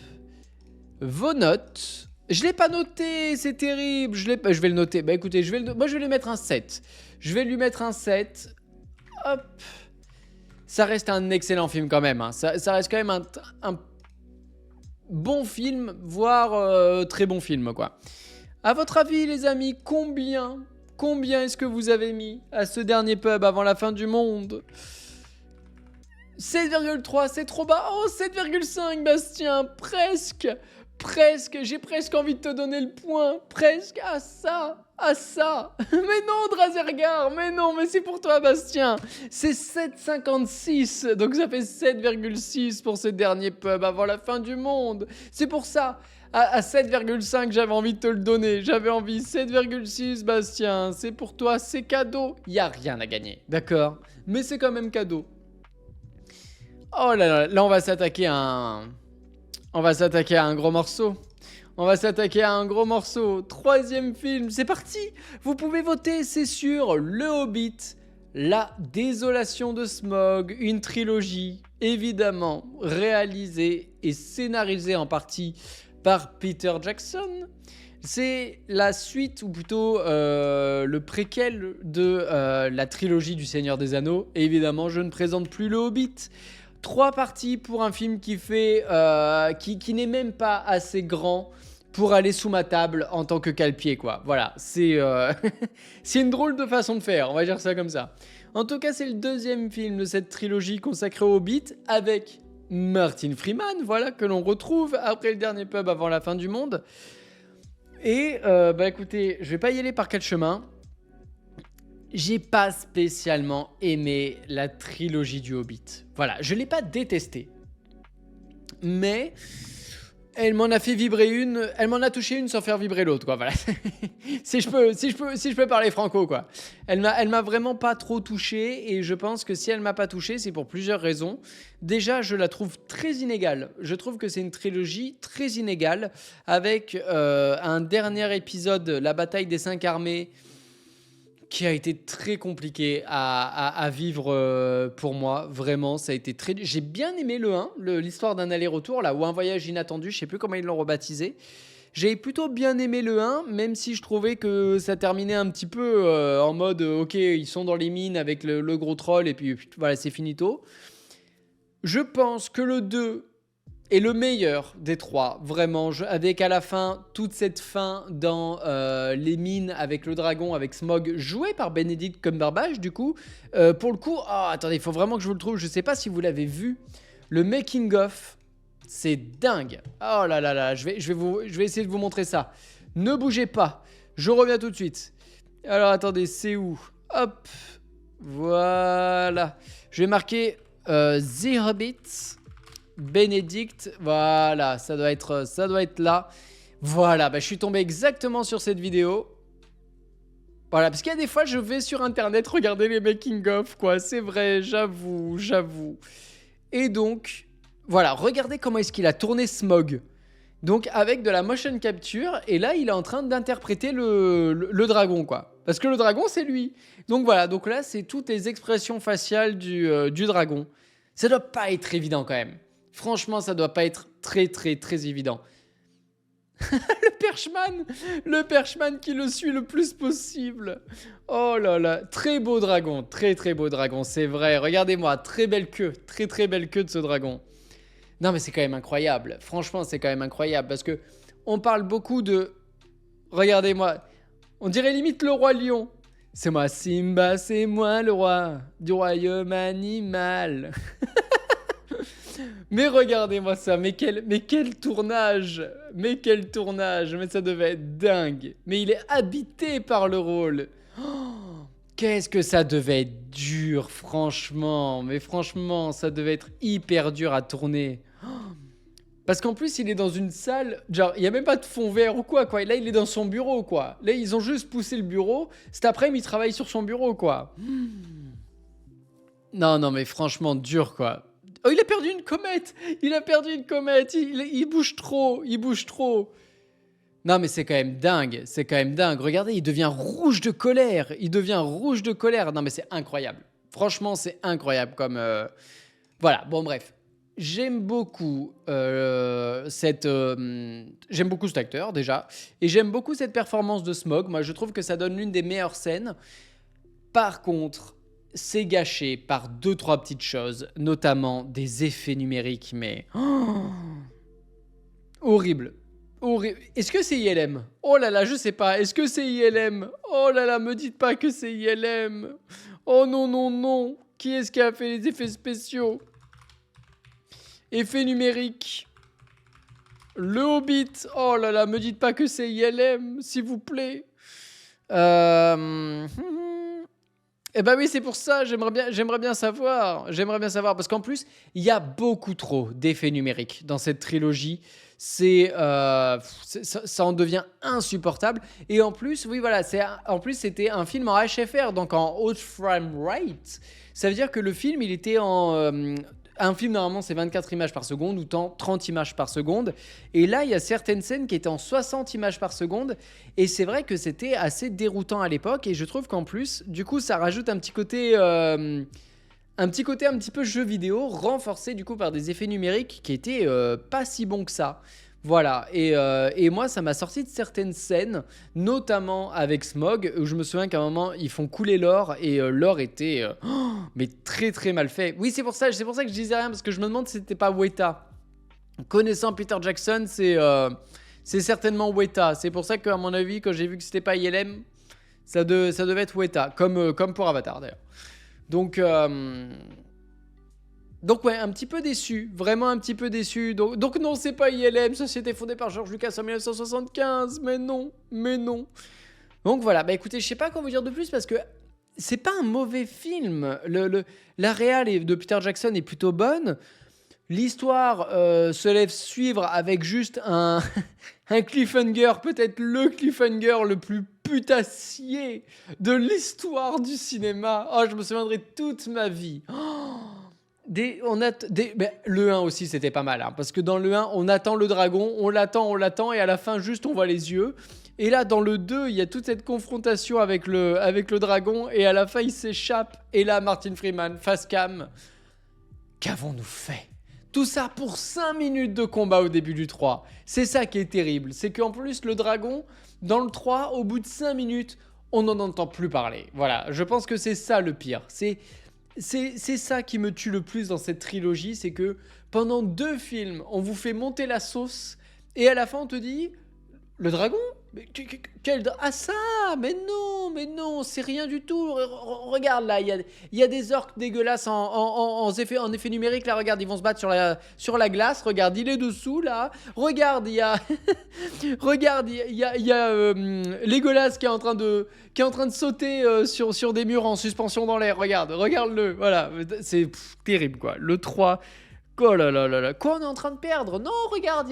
vos notes. Je l'ai pas noté, c'est terrible. Je vais le noter. Bah écoutez, moi je vais lui mettre un 7. Je vais lui mettre un 7. Hop. Ça reste un excellent film quand même, hein. Ça reste quand même un bon film, voire très bon film, quoi. À votre avis, les amis, combien est-ce que vous avez mis à ce dernier pub avant la fin du monde? 7,3, c'est trop bas. Oh, 7,5, Bastien, presque. J'ai presque envie de te donner le point. Presque, à ça. Mais non, Drazergar, mais non, mais c'est pour toi, Bastien. C'est 7,56, donc ça fait 7,6 pour ce dernier pub avant la fin du monde. C'est pour ça. À 7,5, j'avais envie de te le donner. J'avais envie. 7,6, Bastien, c'est pour toi, c'est cadeau. Il n'y a rien à gagner, d'accord? Mais c'est quand même cadeau. Oh là là, là on va s'attaquer à un... On va s'attaquer à un gros morceau. Troisième film, c'est parti. Vous pouvez voter, c'est sûr. Le Hobbit, La Désolation de Smaug, une trilogie, évidemment, réalisée et scénarisée en partie par Peter Jackson. C'est la suite, ou plutôt le préquel de la trilogie du Seigneur des Anneaux. Et évidemment, je ne présente plus le Hobbit. 3 parties pour un film qui n'est même pas assez grand pour aller sous ma table en tant que cale-pied, quoi. Voilà, c'est c'est une drôle de façon de faire, on va dire ça comme ça. En tout cas, c'est le deuxième film de cette trilogie consacrée au Hobbit avec Martin Freeman, voilà, que l'on retrouve après le dernier pub avant la fin du monde. Et bah écoutez, je vais pas y aller par quel chemin. J'ai pas spécialement aimé la trilogie du Hobbit. Voilà, je l'ai pas détestée. Mais elle m'en a fait vibrer une, elle m'en a touché une sans faire vibrer l'autre, quoi. Voilà. si je peux parler franco, quoi. Elle m'a vraiment pas trop touché, et je pense que si elle m'a pas touché, c'est pour plusieurs raisons. Déjà, je la trouve très inégale. Je trouve que c'est une trilogie très inégale, avec un dernier épisode, la bataille des 5 armées, qui a été très compliqué à vivre pour moi. Vraiment, ça a été très... J'ai bien aimé le 1, l'histoire d'un aller-retour, là, ou un voyage inattendu, je sais plus comment ils l'ont rebaptisé. J'ai plutôt bien aimé le 1, même si je trouvais que ça terminait un petit peu en mode ok, ils sont dans les mines avec le gros troll, et puis voilà, c'est finito. Je pense que le 2 est le meilleur des 3, vraiment, avec à la fin toute cette fin dans les mines avec le dragon, avec Smaug, joué par Benedict Cumberbatch, du coup. Pour le coup, oh, attendez, il faut vraiment que je vous le trouve, je sais pas si vous l'avez vu, le making of, c'est dingue. Oh là là là, je vais essayer de vous montrer ça. Ne bougez pas, je reviens tout de suite. Alors attendez, c'est où? Hop, voilà. Je vais marquer The Hobbit, Benedict, voilà, ça doit être là. Voilà, bah, je suis tombé exactement sur cette vidéo. Voilà, parce qu'il y a des fois, je vais sur internet regarder les making-of, quoi. C'est vrai, j'avoue. Et donc, voilà, regardez comment est-ce qu'il a tourné Smaug. Donc, avec de la motion capture, et là, il est en train d'interpréter le dragon, quoi. Parce que le dragon, c'est lui. Donc voilà, donc là, c'est toutes les expressions faciales du dragon. Ça doit pas être évident, quand même. Franchement, ça doit pas être très évident. le perchman qui le suit le plus possible. Oh là là, très beau dragon, très beau dragon, c'est vrai. Regardez-moi, très belle queue de ce dragon. Non mais c'est quand même incroyable. Franchement, c'est quand même incroyable parce que on parle beaucoup de... Regardez-moi, on dirait limite le roi lion. C'est moi Simba, c'est moi le roi du royaume animal. Mais regardez-moi ça, mais quel tournage, mais ça devait être dingue. Mais il est habité par le rôle. Oh, qu'est-ce que ça devait être dur, franchement. Mais franchement, ça devait être hyper dur à tourner. Oh, parce qu'en plus, il est dans une salle, genre, il n'y a même pas de fond vert ou quoi. Là, il est dans son bureau, quoi. Là, ils ont juste poussé le bureau. Cet après-midi, il travaille sur son bureau, quoi. Non, mais franchement, dur, quoi. Oh, il a perdu une comète. Il bouge trop. Non, mais c'est quand même dingue, c'est quand même dingue. Regardez, il devient rouge de colère, il devient rouge de colère. Non, mais c'est incroyable. Franchement, c'est incroyable comme, voilà, bon bref. J'aime beaucoup cet acteur déjà et j'aime beaucoup cette performance de Smog. Moi, je trouve que ça donne l'une des meilleures scènes. Par contre, c'est gâché par deux trois petites choses, notamment des effets numériques, mais horrible. Horrible. Est-ce que c'est ILM? Oh là là, je sais pas. Est-ce que c'est ILM? Oh là là, me dites pas que c'est ILM. Oh non, non, non. Qui est-ce qui a fait les effets spéciaux? Effets numériques. Le Hobbit. Oh là là, me dites pas que c'est ILM, s'il vous plaît. Eh ben oui, c'est pour ça, j'aimerais bien savoir. J'aimerais bien savoir, parce qu'en plus, il y a beaucoup trop d'effets numériques dans cette trilogie. Ça en devient insupportable. Et en plus, oui, voilà, c'était un film en HFR, donc en haute frame rate. Ça veut dire que le film, il était en... un film, normalement, c'est 24 images par seconde ou 30 images par seconde. Et là, il y a certaines scènes qui étaient en 60 images par seconde. Et c'est vrai que c'était assez déroutant à l'époque. Et je trouve qu'en plus, du coup, ça rajoute un petit côté... un petit peu jeu vidéo, renforcé du coup par des effets numériques qui étaient pas si bons que ça. Voilà, et moi ça m'a sorti de certaines scènes, notamment avec Smog, où je me souviens qu'à un moment ils font couler l'or, et l'or était mais très très mal fait. Oui, c'est pour ça que je disais rien, parce que je me demande si c'était pas Weta. Connaissant Peter Jackson, c'est certainement Weta. C'est pour ça qu'à mon avis, quand j'ai vu que c'était pas ILM, ça devait être Weta, comme pour Avatar d'ailleurs. Donc ouais, un petit peu déçu, vraiment un petit peu déçu. Donc non, c'est pas ILM, société fondée par George Lucas en 1975, mais non, mais non. Donc voilà, bah écoutez, je sais pas quoi vous dire de plus, parce que c'est pas un mauvais film. La réal de Peter Jackson est plutôt bonne. L'histoire se laisse suivre avec juste un, un cliffhanger, peut-être le cliffhanger le plus putassier de l'histoire du cinéma. Oh, je me souviendrai toute ma vie. Oh, le 1 aussi, c'était pas mal, hein, parce que dans le 1, on attend le dragon, on l'attend, et à la fin, juste, on voit les yeux. Et là, dans le 2, il y a toute cette confrontation avec le dragon, et à la fin, il s'échappe. Et là, Martin Freeman, face cam. Qu'avons-nous fait? Tout ça pour 5 minutes de combat au début du 3. C'est ça qui est terrible. C'est qu'en plus, le dragon, dans le 3, au bout de 5 minutes, on n'en entend plus parler. Voilà, je pense que c'est ça le pire. C'est ça qui me tue le plus dans cette trilogie. C'est que pendant 2 films, on vous fait monter la sauce. Et à la fin, on te dit... Le dragon? Ah ça? Mais non, c'est rien du tout. Regarde là, il y a des orques dégueulasses en effet numérique. Là, regarde, ils vont se battre sur la glace. Regarde, il est dessous là. Regarde, il y a, regarde, il y a Legolas qui est en train de sauter sur des murs en suspension dans l'air. Regarde-le. Voilà, c'est terrible quoi. Le 3, oh là là là là. Quoi, on est en train de perdre? Non, regarde,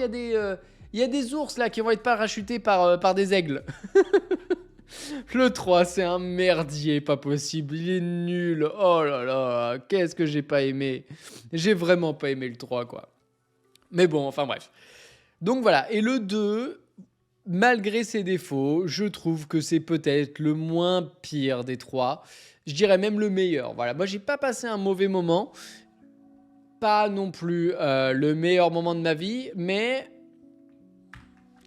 il y a des ours là qui vont être parachutés par des aigles. Le 3, c'est un merdier, pas possible. Il est nul. Oh là là, qu'est-ce que j'ai pas aimé. J'ai vraiment pas aimé le 3, quoi. Mais bon, enfin bref. Donc voilà, et le 2, malgré ses défauts, je trouve que c'est peut-être le moins pire des 3. Je dirais même le meilleur. Voilà, moi j'ai pas passé un mauvais moment. Pas non plus le meilleur moment de ma vie, mais...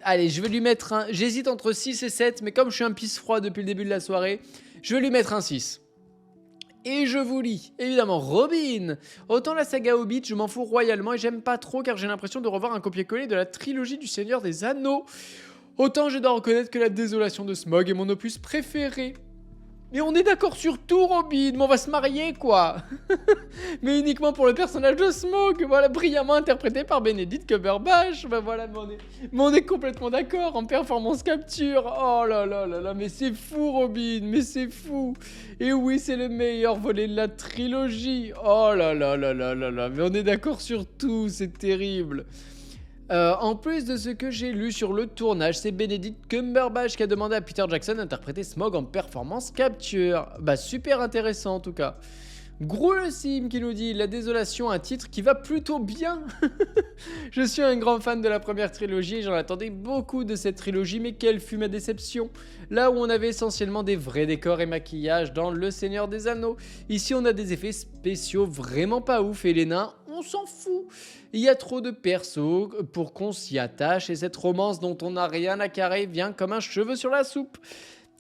Allez, je vais lui mettre un... J'hésite entre 6 et 7, mais comme je suis un pisse-froid depuis le début de la soirée, je vais lui mettre un 6. Et je vous lis, évidemment, Robin. Autant la saga Hobbit, je m'en fous royalement et j'aime pas trop car j'ai l'impression de revoir un copier-coller de la trilogie du Seigneur des Anneaux. Autant je dois reconnaître que la désolation de Smaug est mon opus préféré. Mais on est d'accord sur tout, Robin, mais on va se marier, quoi. Mais uniquement pour le personnage de Smaug, voilà, brillamment interprété par Benedict Cumberbatch. Ben voilà, mais on est complètement d'accord en performance capture. Oh là là là là, mais c'est fou, Robin, mais c'est fou. Et oui, c'est le meilleur volet de la trilogie. Oh là là là là là là, mais on est d'accord sur tout, c'est terrible. En plus de ce que j'ai lu sur le tournage, c'est Benedict Cumberbatch qui a demandé à Peter Jackson d'interpréter Smaug en performance capture. Bah super intéressant en tout cas. Gros le Sim qui nous dit La Désolation, un titre qui va plutôt bien. Je suis un grand fan de la première trilogie et j'en attendais beaucoup de cette trilogie, mais quelle fut ma déception. Là où on avait essentiellement des vrais décors et maquillages dans Le Seigneur des Anneaux, ici on a des effets spéciaux vraiment pas ouf et les nains, on s'en fout. Il y a trop de persos pour qu'on s'y attache et cette romance dont on n'a rien à carrer vient comme un cheveu sur la soupe.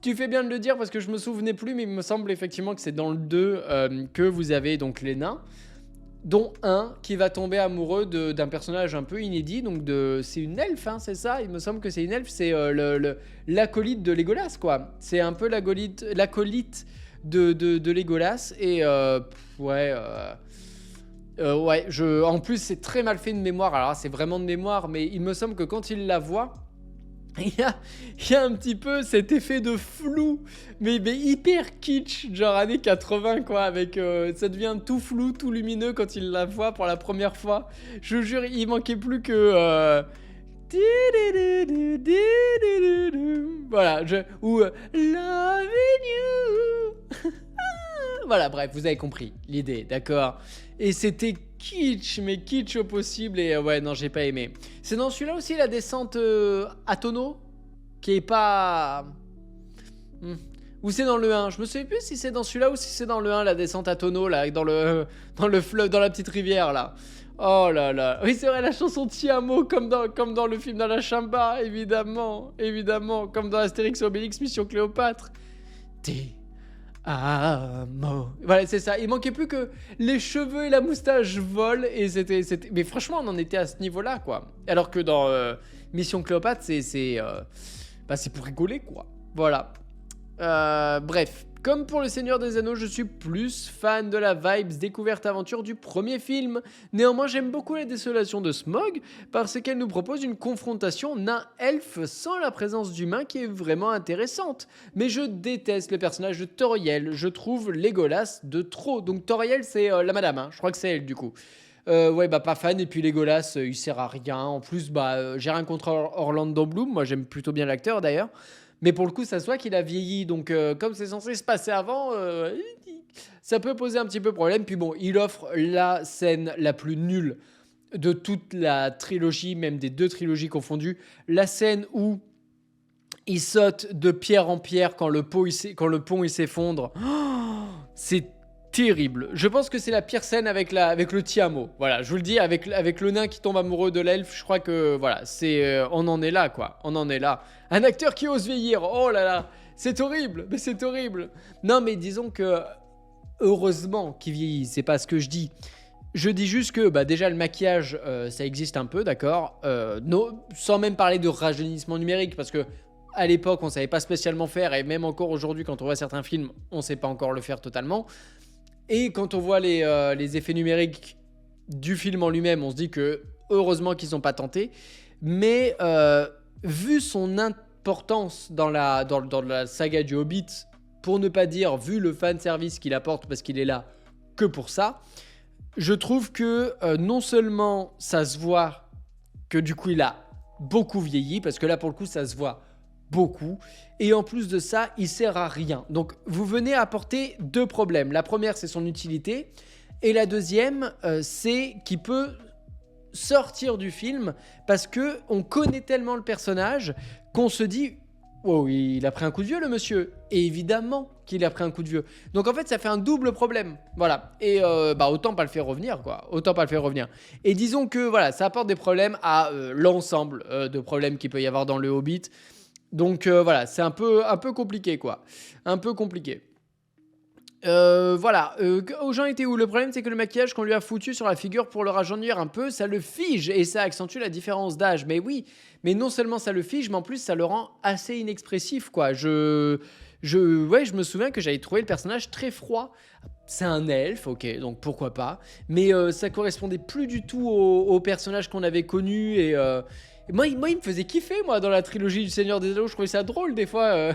Tu fais bien de le dire parce que je me souvenais plus, mais il me semble effectivement que c'est dans le 2 que vous avez donc les nains, dont un qui va tomber amoureux d'un personnage un peu inédit. Donc c'est une elfe, hein, c'est ça. Il me semble que c'est une elfe, c'est l'acolyte de Legolas, quoi. C'est un peu l'acolyte de Legolas. Et ouais, en plus c'est très mal fait de mémoire. Alors c'est vraiment de mémoire, mais il me semble que quand il la voit, il y a un petit peu cet effet de flou, mais hyper kitsch, genre années 80 quoi, avec ça devient tout flou, tout lumineux quand il la voit pour la première fois. Je vous jure, il manquait plus que voilà, ou Loving You. Voilà, bref, vous avez compris l'idée, d'accord. Et c'était kitsch, mais kitsch au possible. Et ouais, non, j'ai pas aimé. C'est dans celui-là aussi la descente à tonneau qui est pas. Ou c'est dans le 1. Je me souviens plus si c'est dans celui-là ou si c'est dans le 1 la descente à tonneau là, dans le fleuve, dans la petite rivière là. Oh là là. Oui, c'est vrai, la chanson Tiamo comme dans le film dans la Chamba, évidemment, évidemment, comme dans Astérix et Obélix Mission Cléopâtre. Voilà, c'est ça. Il manquait plus que les cheveux et la moustache volent et c'était. Mais franchement, on en était à ce niveau-là, quoi. Alors que dans Mission Cléopâtre, c'est pour rigoler, quoi. Voilà. Bref. Comme pour Le Seigneur des Anneaux, je suis plus fan de la vibes découverte aventure du premier film. Néanmoins, j'aime beaucoup la désolation de Smaug parce qu'elle nous propose une confrontation nain-elfe sans la présence d'humains qui est vraiment intéressante. Mais je déteste le personnage de Toriel, je trouve Legolas de trop. Donc Toriel, c'est la madame, hein. Je crois que c'est elle du coup. Ouais, bah pas fan, et puis Legolas, il sert à rien. En plus, j'ai rien contre Orlando Bloom, moi j'aime plutôt bien l'acteur d'ailleurs. Mais pour le coup, ça se voit qu'il a vieilli. Donc, comme c'est censé se passer avant, ça peut poser un petit peu problème. Puis bon, il offre la scène la plus nulle de toute la trilogie, même des 2 trilogies confondues. La scène où il saute de pierre en pierre quand le pont il s'effondre. Oh, c'est terrible. Je pense que c'est la pire scène avec le Tiamo. Voilà, je vous le dis, avec le nain qui tombe amoureux de l'elfe, je crois que voilà, on en est là, quoi. On en est là. Un acteur qui ose vieillir, oh là là, c'est horrible, mais c'est horrible. Non, mais disons que heureusement qu'il vieillit, c'est pas ce que je dis. Je dis juste que déjà le maquillage, ça existe un peu, d'accord. Sans même parler de rajeunissement numérique, parce que à l'époque, on savait pas spécialement faire, et même encore aujourd'hui, quand on voit certains films, on sait pas encore le faire totalement. Et quand on voit les effets numériques du film en lui-même, on se dit que heureusement qu'ils n'ont pas tenté. Mais vu son importance dans la saga du Hobbit, pour ne pas dire vu le fanservice qu'il apporte parce qu'il est là que pour ça, je trouve que non seulement ça se voit que du coup il a beaucoup vieilli, parce que là pour le coup ça se voit beaucoup, et en plus de ça il sert à rien. Donc vous venez apporter 2 problèmes. La première, c'est son utilité, et la deuxième, c'est qu'il peut sortir du film parce que on connaît tellement le personnage qu'on se dit oh, il a pris un coup de vieux le monsieur, et évidemment qu'il a pris un coup de vieux. Donc en fait ça fait un double problème, voilà. Et autant pas le faire revenir, quoi, autant pas le faire revenir. Et disons que voilà, ça apporte des problèmes à l'ensemble de problèmes qu'il peut y avoir dans le Hobbit. Donc voilà, c'est un peu compliqué, quoi. Un peu compliqué. Voilà, aux gens étaient où? Le problème, c'est que le maquillage qu'on lui a foutu sur la figure pour le rajeunir un peu, ça le fige et ça accentue la différence d'âge. Mais oui, mais non seulement ça le fige, mais en plus ça le rend assez inexpressif, quoi. Je me souviens que j'avais trouvé le personnage très froid. C'est un elfe, ok, donc pourquoi pas. Mais ça correspondait plus du tout au personnage qu'on avait connu. Et moi, il me faisait kiffer, moi, dans la trilogie du Seigneur des Anneaux. Je trouvais ça drôle, des fois.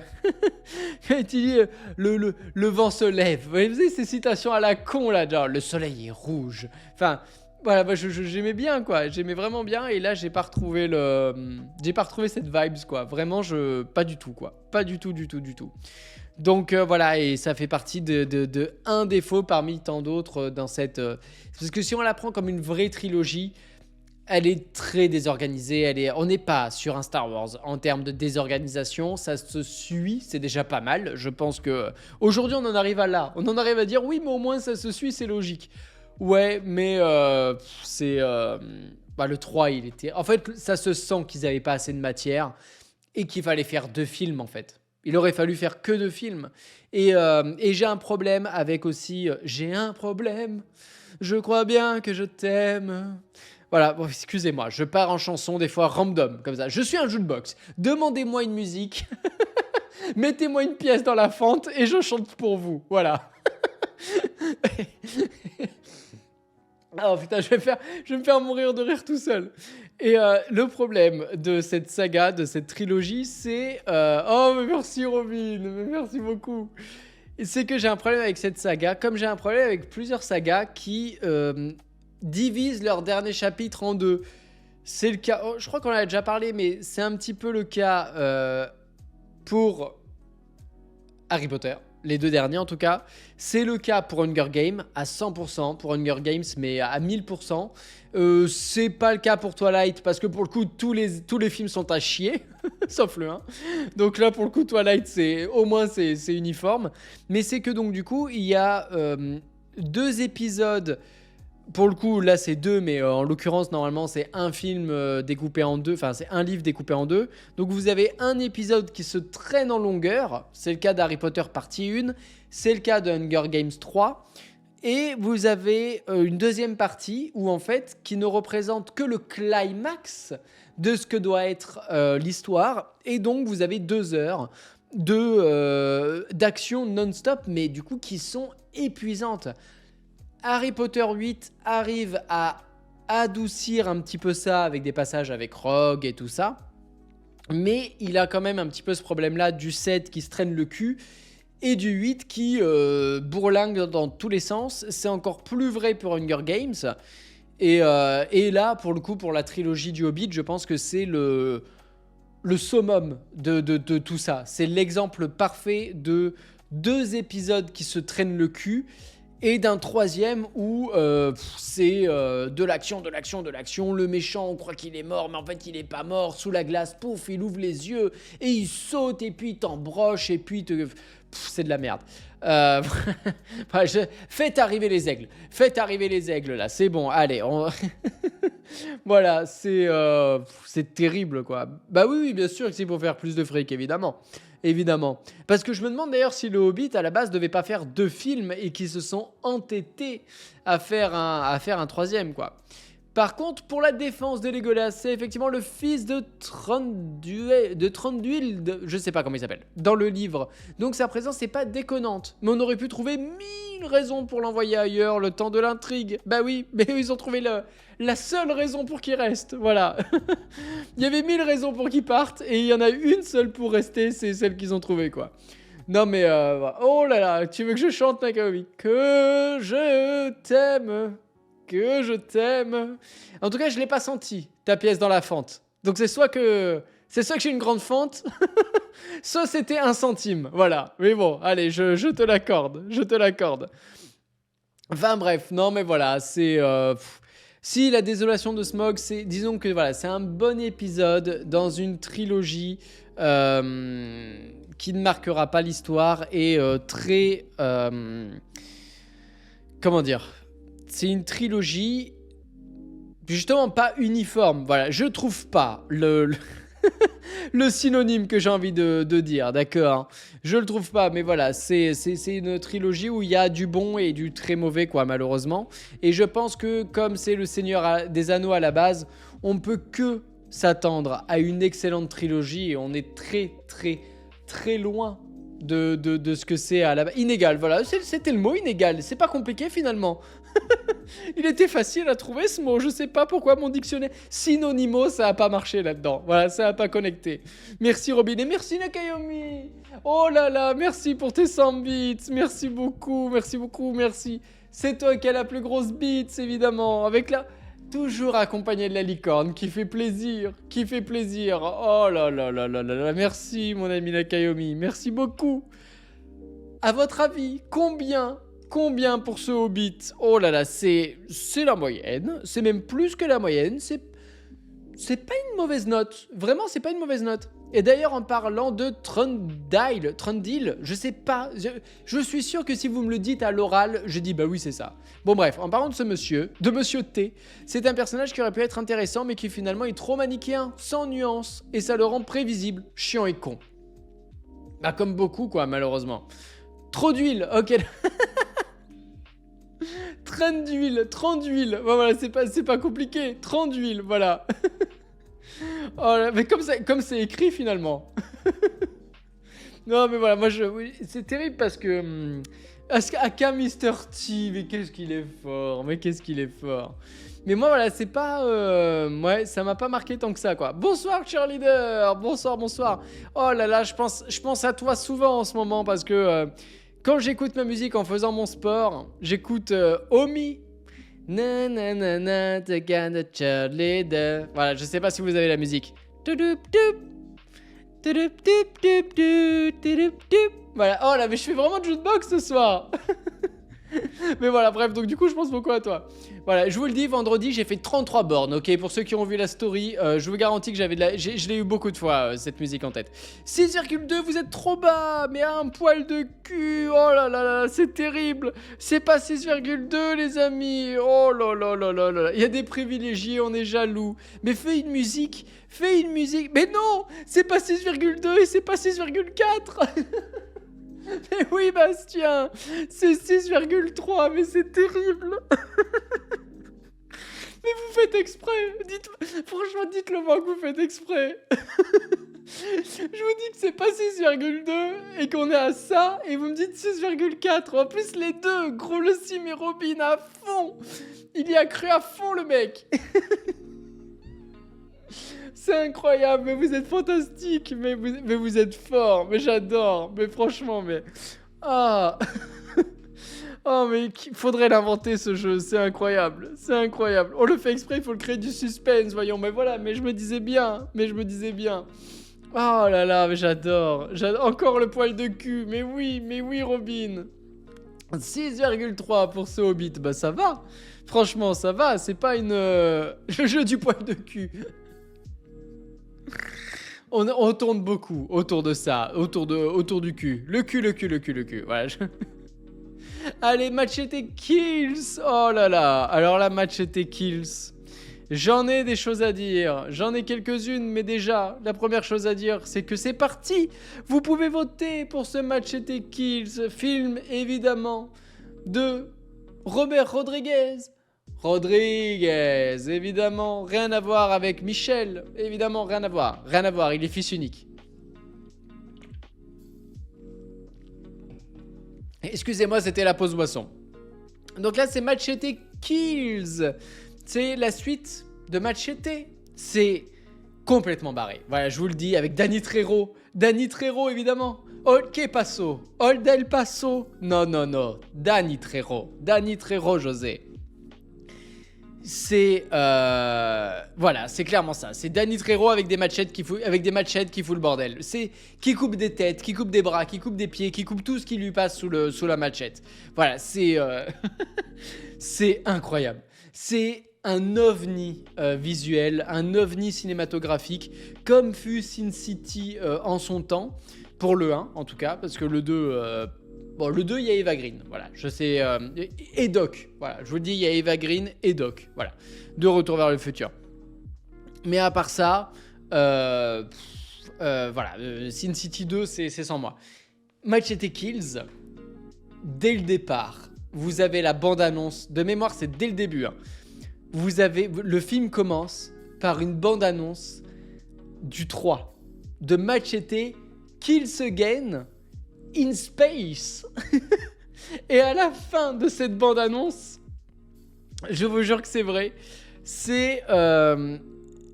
Quand il dit le vent se lève. Vous savez, ces citations à la con, là, genre, le soleil est rouge. Enfin, voilà, j'aimais bien, quoi. J'aimais vraiment bien. Et là, j'ai pas retrouvé cette vibes, quoi. Vraiment, pas du tout, quoi. Pas du tout, du tout, du tout. Donc voilà, et ça fait partie de un défaut parmi tant d'autres dans cette... Parce que si on la prend comme une vraie trilogie, elle est très désorganisée. On n'est pas sur un Star Wars en termes de désorganisation. Ça se suit, c'est déjà pas mal. Je pense que aujourd'hui on en arrive à là. On en arrive à dire oui, mais au moins ça se suit, c'est logique. Ouais, mais c'est... le 3, il était... En fait, ça se sent qu'ils n'avaient pas assez de matière et qu'il fallait faire 2 films, en fait. Il aurait fallu faire que 2 films. Et j'ai un problème avec aussi... j'ai un problème, je crois bien que je t'aime. Voilà, bon, excusez-moi, je pars en chanson des fois random, comme ça. Je suis un jukebox. Demandez-moi une musique, mettez-moi une pièce dans la fente et je chante pour vous. Voilà. Oh putain, je vais me faire mourir de rire tout seul. Et le problème de cette saga, de cette trilogie, c'est... oh, mais merci Robin, mais merci beaucoup. C'est que j'ai un problème avec cette saga, comme j'ai un problème avec plusieurs sagas qui divisent leur dernier chapitre en 2. C'est le cas... Oh, je crois qu'on en a déjà parlé, mais c'est un petit peu le cas pour Harry Potter. Les 2 derniers en tout cas. C'est le cas pour Hunger Games à 100%, pour Hunger Games, mais à 1000%. C'est pas le cas pour Twilight, parce que pour le coup, tous les films sont à chier, sauf le 1. Donc là, pour le coup, Twilight, au moins c'est uniforme. Mais c'est que donc du coup, il y a 2 épisodes. Pour le coup, là c'est 2, mais en l'occurrence, normalement, c'est un film découpé en 2. Enfin, c'est un livre découpé en 2. Donc vous avez un épisode qui se traîne en longueur. C'est le cas d'Harry Potter partie 1. C'est le cas de Hunger Games 3. Et vous avez une deuxième partie où en fait, qui ne représente que le climax de ce que doit être l'histoire. Et donc, vous avez 2 heures d'action non-stop, mais du coup, qui sont épuisantes. Harry Potter 8 arrive à adoucir un petit peu ça avec des passages avec Rogue et tout ça. Mais il a quand même un petit peu ce problème-là du 7 qui se traîne le cul et du 8 qui bourlingue dans tous les sens. C'est encore plus vrai pour Hunger Games. Et là, pour le coup, pour la trilogie du Hobbit, je pense que c'est le summum de tout ça. C'est l'exemple parfait de 2 épisodes qui se traînent le cul et d'un 3e où c'est de l'action. Le méchant, on croit qu'il est mort, mais en fait, il est pas mort. Sous la glace, pouf, il ouvre les yeux et il saute et puis il t'embroche et puis c'est de la merde. Faites arriver les aigles là, c'est bon, allez. Voilà, c'est terrible quoi. Bah oui, bien sûr que c'est pour faire plus de fric, évidemment. Parce que je me demande d'ailleurs si le Hobbit à la base devait pas faire 2 films et qu'ils se sont entêtés à faire un 3e quoi. Par contre, pour la défense de Legolas, c'est effectivement le fils de Thranduil, je sais pas comment il s'appelle, dans le livre. Donc sa présence n'est pas déconnante. Mais on aurait pu trouver 1000 raisons pour l'envoyer ailleurs, le temps de l'intrigue. Bah oui, mais ils ont trouvé la seule raison pour qu'il reste, voilà. Il y avait 1000 raisons pour qu'il parte, et il y en a une seule pour rester, c'est celle qu'ils ont trouvée, quoi. Non mais, oh là là, tu veux que je chante, Nakaomi? Que je t'aime. Que je t'aime. En tout cas, je l'ai pas senti, ta pièce dans la fente. Donc c'est soit que j'ai une grande fente, soit c'était 1 centime. Voilà. Mais bon, allez, je te l'accorde. Enfin bref, non mais voilà, c'est... Si la désolation de Smaug, disons que voilà, c'est un bon épisode dans une trilogie qui ne marquera pas l'histoire et très... comment dire ? C'est une trilogie justement pas uniforme. Voilà, je trouve pas le synonyme que j'ai envie de dire, d'accord? Je le trouve pas, mais voilà, c'est une trilogie où il y a du bon et du très mauvais, quoi, malheureusement. Et je pense que comme c'est le Seigneur des Anneaux à la base, on peut que s'attendre à une excellente trilogie et on est très très très loin de ce que c'est à la base. Inégal, voilà, c'était le mot inégal, c'est pas compliqué finalement. Il était facile à trouver ce mot, je sais pas pourquoi mon dictionnaire synonymo ça a pas marché là-dedans, voilà, ça a pas connecté. Merci Robin et merci Nakayomi. Oh là là, merci pour tes 100 bits, merci beaucoup, merci. C'est toi qui as la plus grosse bits évidemment, avec la... Toujours accompagné de la licorne, qui fait plaisir. Oh là là là là là là, merci mon ami Nakayomi, merci beaucoup. À votre avis, combien pour ce Hobbit? Oh là là, c'est la moyenne. C'est même plus que la moyenne. C'est pas une mauvaise note. Vraiment, c'est pas une mauvaise note. Et d'ailleurs, en parlant de Trundle, je sais pas. Je suis sûr que si vous me le dites à l'oral, je dis bah oui, c'est ça. Bon, bref, en parlant de ce monsieur, de Monsieur T, c'est un personnage qui aurait pu être intéressant, mais qui finalement est trop manichéen, sans nuance, et ça le rend prévisible, chiant et con. Bah, comme beaucoup, quoi, malheureusement. Trop d'huile, ok. Train d'huile, 30 d'huile. Bon, voilà, c'est pas compliqué. 30 d'huile, voilà. Oh là, mais comme c'est écrit finalement. Non, mais voilà, oui, c'est terrible parce que. Aka Mr. T, mais qu'est-ce qu'il est fort. Mais moi, voilà, c'est pas. Ouais, ça m'a pas marqué tant que ça, quoi. Bonsoir, cheerleader. Bonsoir. Oh là là, je pense à toi souvent en ce moment parce que. Quand j'écoute ma musique en faisant mon sport, j'écoute Omi. Na na na na, the kind of cheerleader. Voilà, je sais pas si vous avez la musique. Voilà, oh là, mais je fais vraiment de jukebox ce soir. Mais voilà, bref, donc du coup, je pense beaucoup à toi. Voilà, je vous le dis, vendredi, j'ai fait 33 bornes, ok? Pour ceux qui ont vu la story, je vous garantis que je l'ai eu beaucoup de fois, cette musique en tête. 6,2, vous êtes trop bas, mais un poil de cul, oh là là là, c'est terrible. C'est pas 6,2, les amis, oh là là là là là. Il y a des privilégiés, on est jaloux. Mais fais une musique. Mais non, c'est pas 6,2 et c'est pas 6,4. Mais oui, Bastien, c'est 6,3, mais c'est terrible. Mais vous faites exprès. Franchement, dites-le moi que vous faites exprès. Je vous dis que c'est pas 6,2 et qu'on est à ça, et vous me dites 6,4. En plus, les deux, gros le sim et Robin à fond. Il y a cru à fond, le mec. C'est incroyable, mais vous êtes fantastique, mais vous êtes fort, mais j'adore, mais franchement, mais... Ah. Oh, mais il faudrait l'inventer, ce jeu, c'est incroyable. On le fait exprès, il faut le créer du suspense, voyons, mais voilà, mais je me disais bien. Oh là là, mais j'adore, encore le poil de cul, mais oui, Robin. 6,3 pour ce Hobbit, bah ça va. Franchement, ça va, c'est pas le jeu du poil de cul. On tourne beaucoup autour de ça, autour du cul. Le cul. Voilà. Allez, Machete Kills. Oh là là. Alors là, Machete Kills. J'en ai des choses à dire. J'en ai quelques-unes, mais déjà, la première chose à dire, c'est que c'est parti. Vous pouvez voter pour ce Machete Kills. Film, évidemment, de Robert Rodriguez. Évidemment, rien à voir avec Michel, évidemment, rien à voir, il est fils unique. Excusez-moi, c'était la pause boisson. Donc là, c'est Machete Kills, c'est la suite de Machete, c'est complètement barré. Voilà, je vous le dis, avec Danny Trejo, évidemment. Ok, Paso, Old El Paso, non, Danny Trejo, José. C'est voilà, c'est clairement ça. C'est Danny Trejo avec des machettes qui fout le bordel. C'est qui coupe des têtes, qui coupe des bras, qui coupe des pieds, qui coupe tout ce qui lui passe sous la machette. Voilà, c'est c'est incroyable. C'est un ovni visuel, un ovni cinématographique, comme fut Sin City en son temps, pour le 1 en tout cas, parce que le 2... Bon, le 2, il y a Eva Green, voilà, je sais, et Doc, voilà, je vous le dis, il y a Eva Green et Doc, voilà, de Retour vers le futur. Mais à part ça, voilà, Sin City 2, c'est sans moi. Machete Kills, dès le départ, vous avez la bande-annonce, de mémoire, c'est dès le début, hein. Le film commence par une bande-annonce du 3, de Machete Kills Again in Space. Et à la fin de cette bande-annonce, je vous jure que c'est vrai, c'est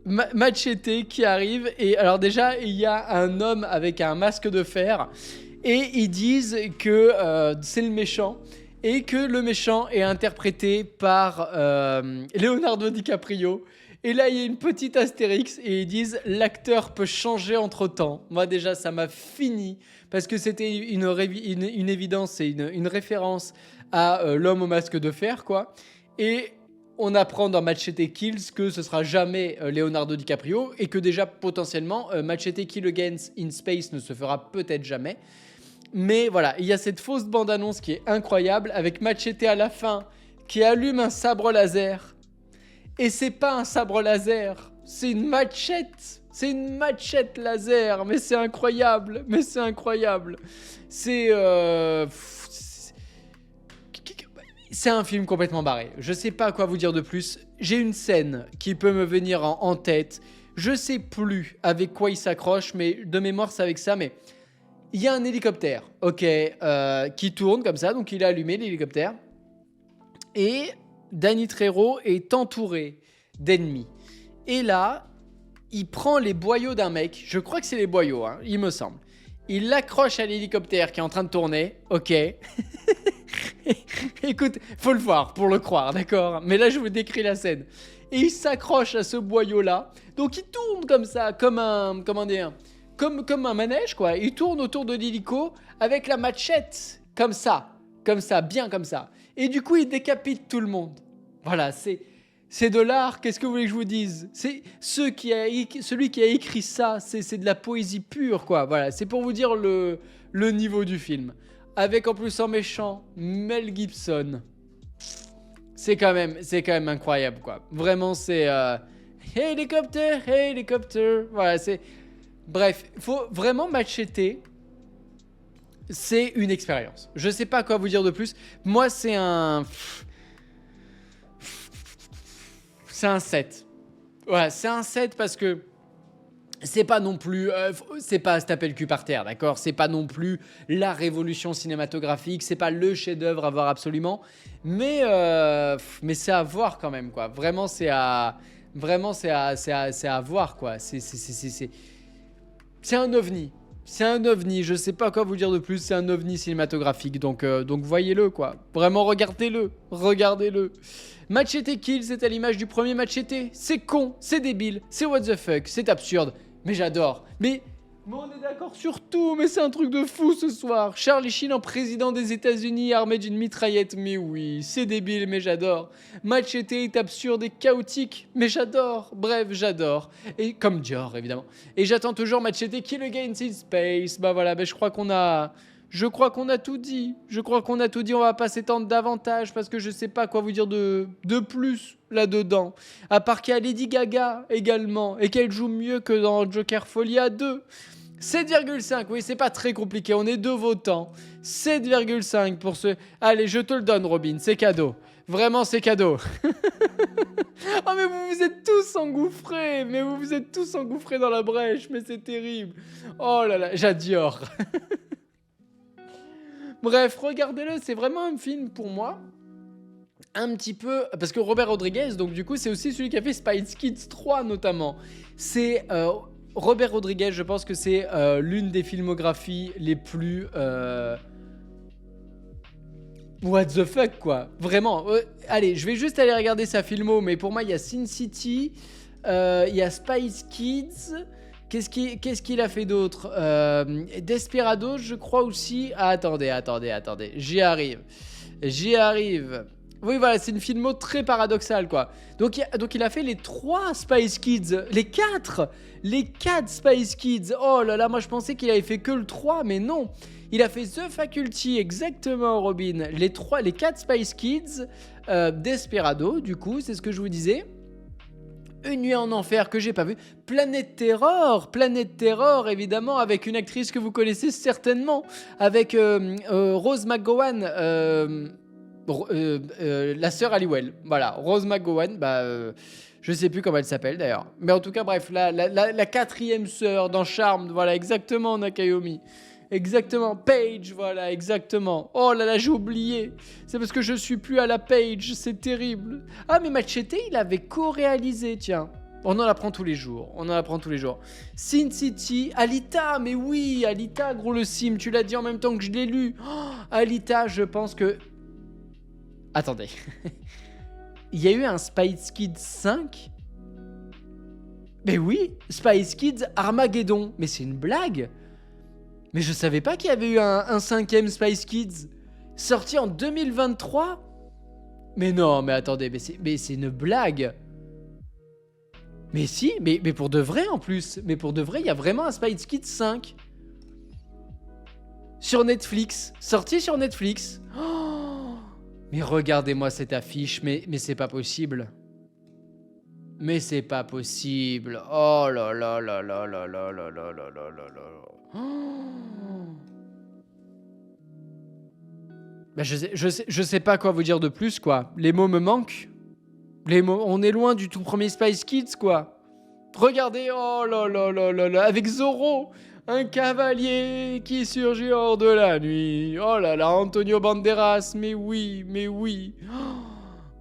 Machete qui arrive. Et alors déjà, il y a un homme avec un masque de fer. Et ils disent que c'est le méchant. Et que le méchant est interprété par Leonardo DiCaprio. Et là, il y a une petite astérix et ils disent l'acteur peut changer entre temps. Moi, déjà, ça m'a fini parce que c'était une évidence et une référence à l'homme au masque de fer, quoi. Et on apprend dans Machete Kills que ce sera jamais Leonardo DiCaprio et que déjà potentiellement Machete Kill Against in Space ne se fera peut-être jamais. Mais voilà, il y a cette fausse bande-annonce qui est incroyable avec Machete à la fin qui allume un sabre laser. Et c'est pas un sabre laser, c'est une machette. C'est une machette laser, mais c'est incroyable, C'est c'est un film complètement barré. Je sais pas quoi vous dire de plus. J'ai une scène qui peut me venir en tête. Je sais plus avec quoi il s'accroche, mais de mémoire c'est avec ça. Mais il y a un hélicoptère, ok, qui tourne comme ça. Donc il est allumé l'hélicoptère. Et Danny Trejo est entouré d'ennemis. Et là, il prend les boyaux d'un mec. Je crois que c'est les boyaux, hein, il me semble. Il l'accroche à l'hélicoptère qui est en train de tourner. Ok. Écoute, faut le voir pour le croire, d'accord? Mais là, je vous décris la scène. Et il s'accroche à ce boyau-là. Donc, il tourne comme ça, comme un... Comment dire? Comme un manège, quoi. Il tourne autour de l'hélico avec la machette. Comme ça, bien comme ça. Et du coup, il décapite tout le monde. Voilà, c'est de l'art, qu'est-ce que vous voulez que je vous dise? C'est celui qui a écrit ça, c'est de la poésie pure, quoi. Voilà, c'est pour vous dire le niveau du film. Avec en plus en méchant Mel Gibson. C'est quand même incroyable, quoi. Vraiment, c'est hélicoptère. Voilà, c'est... Bref, il faut vraiment Machete. C'est une expérience. Je sais pas quoi vous dire de plus. Moi, c'est un 7. Ouais, c'est un 7 parce que c'est pas non plus... c'est pas se taper le cul par terre, d'accord? C'est pas non plus la révolution cinématographique. C'est pas le chef-d'œuvre à voir absolument. Mais c'est à voir quand même, quoi. Vraiment, c'est à voir, quoi. C'est un ovni. C'est un ovni, je sais pas quoi vous dire de plus, c'est un ovni cinématographique, donc voyez-le, quoi. Vraiment, regardez-le. Machete Kills, c'est à l'image du premier Machete. C'est con, c'est débile, c'est what the fuck, c'est absurde, mais j'adore. Mais on est d'accord sur tout, mais c'est un truc de fou ce soir. Charlie Sheen en président des États-Unis armé d'une mitraillette, mais oui, c'est débile, mais j'adore. Machete est absurde et chaotique, mais j'adore. Bref, j'adore. Et comme Dior, évidemment. Et j'attends toujours Machete Kill Against in Space. Bah voilà, je crois qu'on a tout dit. On va pas s'étendre davantage parce que je sais pas quoi vous dire de plus là-dedans. À part qu'il y a Lady Gaga également et qu'elle joue mieux que dans Joker Folia 2. 7,5, oui, c'est pas très compliqué, on est 2 votants. 7,5 pour ce... Allez, je te le donne, Robin, c'est cadeau. Vraiment, c'est cadeau. Oh, mais vous vous êtes tous engouffrés. Dans la brèche, mais c'est terrible. Oh là là, j'adore. Bref, regardez-le, c'est vraiment un film pour moi. Un petit peu... Parce que Robert Rodriguez, donc du coup, c'est aussi celui qui a fait Spice Kids 3, notamment. C'est... Robert Rodriguez, je pense que c'est l'une des filmographies les plus... What the fuck, quoi. Vraiment. Allez, je vais juste aller regarder sa filmo, mais pour moi, il y a Sin City, il y a Spice Kids. Qu'est-ce qu'il a fait d'autre? Desperados, je crois aussi. Ah, attendez. J'y arrive. Oui, voilà, c'est une filmo très paradoxale, quoi. Donc il a fait les 3 Spice Kids. Les 4 Spice Kids. Oh là là, moi je pensais qu'il avait fait que le 3, mais non. Il a fait The Faculty, exactement, Robin. Les 4 Spice Kids. Desperado, du coup, c'est ce que je vous disais. Une nuit en enfer que j'ai pas vu. Planète Terror, évidemment, avec une actrice que vous connaissez certainement. Avec Rose McGowan. La sœur Halliwell, voilà, Rose McGowan, je sais plus comment elle s'appelle d'ailleurs, mais en tout cas bref, la 4e sœur dans Charmed, voilà, exactement, Nakayomi, exactement, Paige, voilà, exactement. Oh là là, j'ai oublié, c'est parce que je suis plus à la Paige, c'est terrible. Ah, mais Machete, il avait co-réalisé, tiens. On en apprend tous les jours. Sin City, Alita, mais oui, Alita, gros, le sim, tu l'as dit en même temps que je l'ai lu. Oh, Alita, je pense que... Attendez. Il y a eu un Spice Kids 5 ? Mais oui, Spice Kids Armageddon. Mais c'est une blague. Mais je savais pas qu'il y avait eu un cinquième Spice Kids. Sorti en 2023. Mais non, mais attendez, mais c'est une blague. Mais si, mais pour de vrai en plus. Mais pour de vrai, il y a vraiment un Spice Kids 5. Sur Netflix. Sorti sur Netflix. Oh, mais regardez-moi cette affiche. Mais c'est pas possible. Mais c'est pas possible. Oh là là là là là là là là là là là là. Oh. Bah je sais pas quoi vous dire de plus, quoi. Les mots me manquent. On est loin du tout premier Spice Kids, quoi. Regardez, oh là là là là là, avec Zorro, un cavalier qui surgit hors de la nuit. Oh là là, Antonio Banderas, mais oui, mais oui.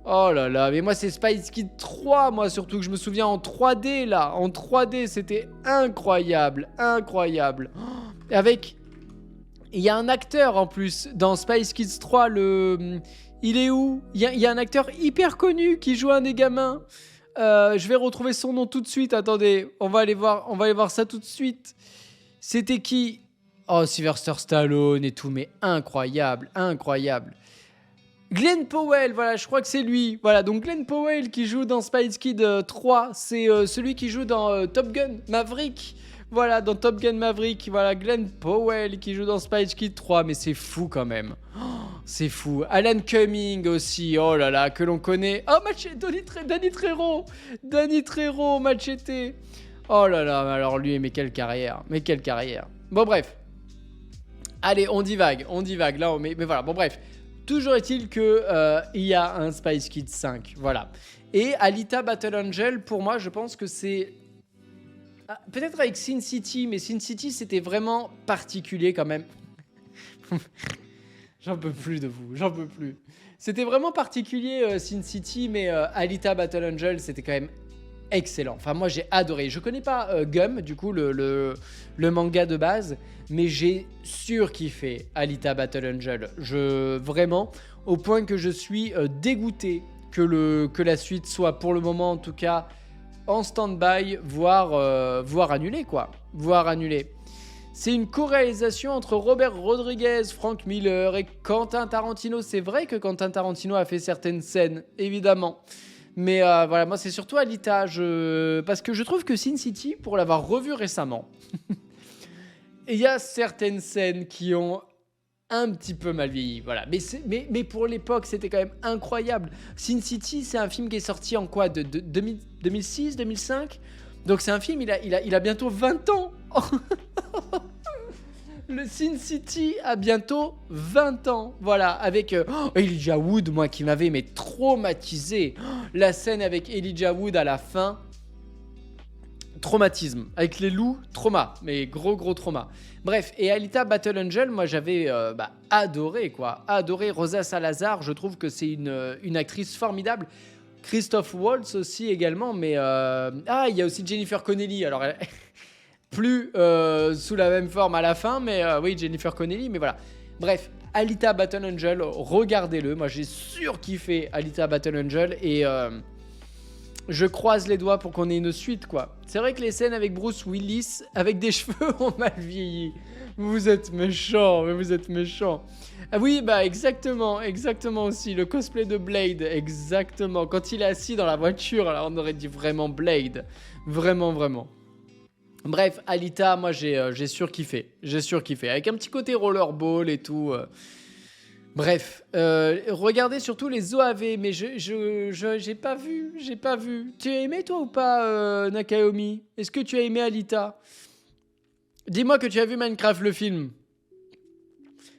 Oh là là, mais moi c'est Spice Kids 3, moi surtout que je me souviens en 3D là, en 3D, c'était incroyable, incroyable. Avec, il y a un acteur en plus dans Spice Kids 3, il est où? Il y a un acteur hyper connu qui joue un des gamins. Je vais retrouver son nom tout de suite. Attendez, on va aller voir ça tout de suite. C'était qui? Oh, Sylvester Stallone et tout, mais incroyable, incroyable. Glenn Powell, voilà, je crois que c'est lui. Voilà, donc Glenn Powell qui joue dans Spice Kids 3, c'est celui qui joue dans Top Gun Maverick. Voilà, dans Top Gun Maverick, voilà, Glenn Powell qui joue dans Spice Kids 3, mais c'est fou quand même. Oh, c'est fou. Alan Cumming aussi, oh là là, que l'on connaît. Oh, Danny Trejo, Machete. Oh là là, alors lui, mais quelle carrière, Bon, bref. Allez, on divague, là, mais voilà, bon, bref. Toujours est-il que il y a un Spice Kids 5, voilà. Et Alita Battle Angel, pour moi, je pense que c'est... peut-être avec Sin City, mais Sin City, c'était vraiment particulier quand même. J'en peux plus de vous, j'en peux plus. C'était vraiment particulier, Sin City, mais Alita Battle Angel, c'était quand même excellent. Enfin, moi, j'ai adoré. Je connais pas Gum, du coup, le manga de base, mais j'ai surkiffé Alita Battle Angel. Vraiment, au point que je suis dégoûté que la suite soit, pour le moment en tout cas, en stand-by, voire annulée, quoi. Voire annulée. C'est une co-réalisation entre Robert Rodriguez, Frank Miller et Quentin Tarantino. C'est vrai que Quentin Tarantino a fait certaines scènes, évidemment. Mais voilà, moi c'est surtout Alita, parce que je trouve que Sin City, pour l'avoir revu récemment, il y a certaines scènes qui ont un petit peu mal vieilli, voilà. Mais pour l'époque, c'était quand même incroyable. Sin City, c'est un film qui est sorti en quoi, de 2006, 2005 ? Donc c'est un film, il a bientôt 20 ans. Le Sin City a bientôt 20 ans, voilà, avec Elijah Wood, moi, qui m'avait traumatisé. La scène avec Elijah Wood à la fin, traumatisme. Avec les loups, trauma, mais gros trauma. Bref, et Alita Battle Angel, moi, j'avais adoré, quoi. Adoré Rosa Salazar, je trouve que c'est une actrice formidable. Christoph Waltz aussi également, mais... il y a aussi Jennifer Connelly, alors... plus sous la même forme à la fin, mais oui, Jennifer Connelly, mais voilà. Bref, Alita Battle Angel, regardez-le. Moi, j'ai surkiffé Alita Battle Angel et je croise les doigts pour qu'on ait une suite, quoi. C'est vrai que les scènes avec Bruce Willis, avec des cheveux, ont mal vieilli. Vous êtes méchants, mais vous êtes méchants. Ah oui, bah exactement aussi. Le cosplay de Blade, exactement. Quand il est assis dans la voiture, alors on aurait dit vraiment Blade. Vraiment. Bref, Alita, moi j'ai surkiffé. Avec un petit côté rollerball et tout. Bref, regardez surtout les OAV, mais j'ai pas vu. Tu as aimé toi ou pas, Nakayomi? Est-ce que tu as aimé Alita? Dis-moi que tu as vu Minecraft le film.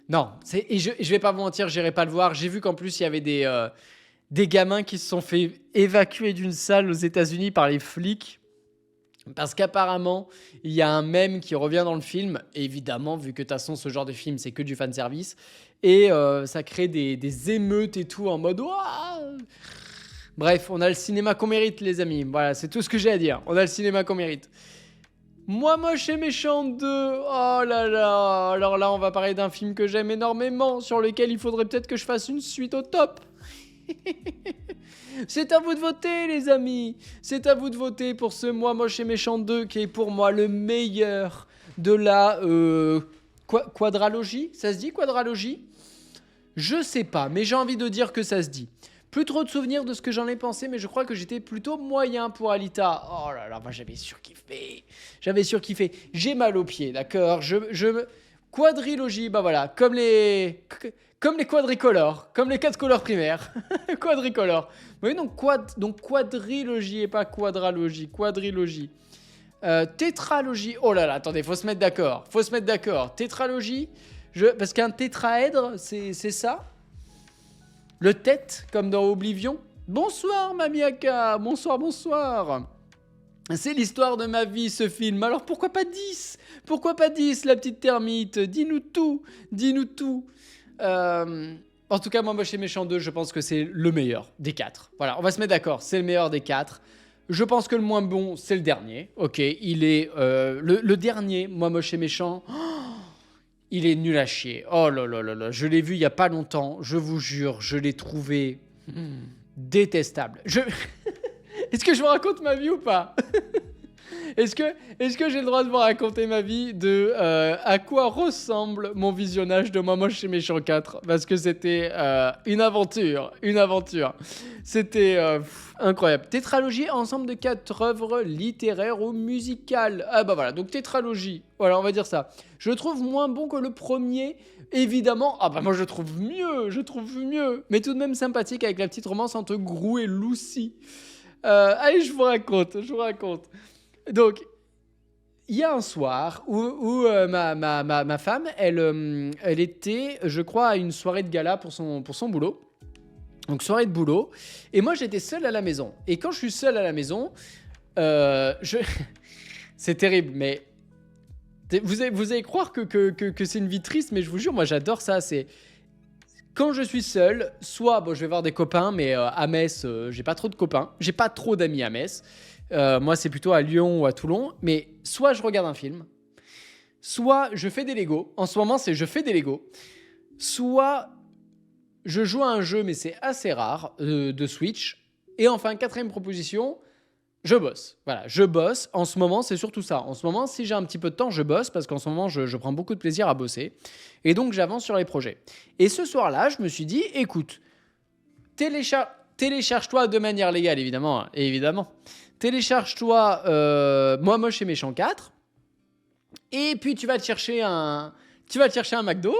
Non, et je vais pas vous mentir, j'irai pas le voir. J'ai vu qu'en plus il y avait des gamins qui se sont fait évacuer d'une salle aux États-Unis par les flics. Parce qu'apparemment, il y a un mème qui revient dans le film. Évidemment, vu que de toute façon, ce genre de film, c'est que du fanservice. Et ça crée des émeutes et tout en mode... Ouah. Bref, on a le cinéma qu'on mérite, les amis. Voilà, c'est tout ce que j'ai à dire. On a le cinéma qu'on mérite. Moi, moche et méchant 2. Oh là là. Alors là, on va parler d'un film que j'aime énormément, sur lequel il faudrait peut-être que je fasse une suite au top. C'est à vous de voter, les amis. C'est à vous de voter pour ce Moi Moche et Méchant 2 qui est pour moi le meilleur de la quadralogie. Ça se dit quadralogie? Je sais pas, mais j'ai envie de dire que ça se dit. Plus trop de souvenirs de ce que j'en ai pensé, mais je crois que j'étais plutôt moyen pour Alita. Oh là là, moi j'avais surkiffé. J'ai mal aux pieds, d'accord. Quadrilogie, bah voilà, comme les quadricolores, comme les 4 couleurs primaires. Quadricolores. Oui, donc quadrilogie et pas quadralogie. Quadrilogie. Tétralogie. Oh là là, attendez, faut se mettre d'accord. Tétralogie, parce qu'un tétraèdre, c'est ça. Le tête, comme dans Oblivion. Bonsoir, Mamiaka. Bonsoir. C'est l'histoire de ma vie, ce film. Alors pourquoi pas 10? La petite termite? Dis-nous tout. En tout cas, Moi Moche et Méchant 2, je pense que c'est le meilleur des 4. Voilà, on va se mettre d'accord. C'est le meilleur des 4. Je pense que le moins bon, c'est le dernier. Ok, il est... le dernier, Moi Moche et Méchant... il est nul à chier. Oh là là là là. Je l'ai vu il y a pas longtemps. Je vous jure, je l'ai trouvé détestable. Est-ce que je vous raconte ma vie ou pas? Est-ce que j'ai le droit de vous raconter ma vie de à quoi ressemble mon visionnage de Moi Moche et Méchant 4? Parce que c'était une aventure. C'était incroyable. Tétralogie, ensemble de 4 œuvres littéraires ou musicales. Ah bah voilà, donc tétralogie. Voilà, on va dire ça. Je le trouve moins bon que le premier, évidemment. Ah bah moi je trouve mieux. Mais tout de même sympathique avec la petite romance entre Gru et Lucy. Allez, je vous raconte. Donc, il y a un soir où ma femme, elle était, je crois, à une soirée de gala pour son boulot. Donc, soirée de boulot. Et moi, j'étais seul à la maison. Et quand je suis seul à la maison, c'est terrible, mais vous allez croire que c'est une vie triste, mais je vous jure, moi, j'adore ça. C'est quand je suis seul, soit je vais voir des copains, mais à Metz, j'ai pas trop de copains. J'ai pas trop d'amis à Metz. Moi, c'est plutôt à Lyon ou à Toulon. Mais soit je regarde un film, soit je fais des Legos. En ce moment, c'est je fais des Legos. Soit je joue à un jeu, mais c'est assez rare, de Switch. Et enfin, 4e proposition, je bosse. Voilà, je bosse. En ce moment, c'est surtout ça. En ce moment, si j'ai un petit peu de temps, je bosse parce qu'en ce moment, je prends beaucoup de plaisir à bosser. Et donc, j'avance sur les projets. Et ce soir-là, je me suis dit, écoute, télécharge-toi de manière légale, évidemment. Télécharge-toi Moi Moche et Méchant 4. Et puis, tu vas te chercher un McDo.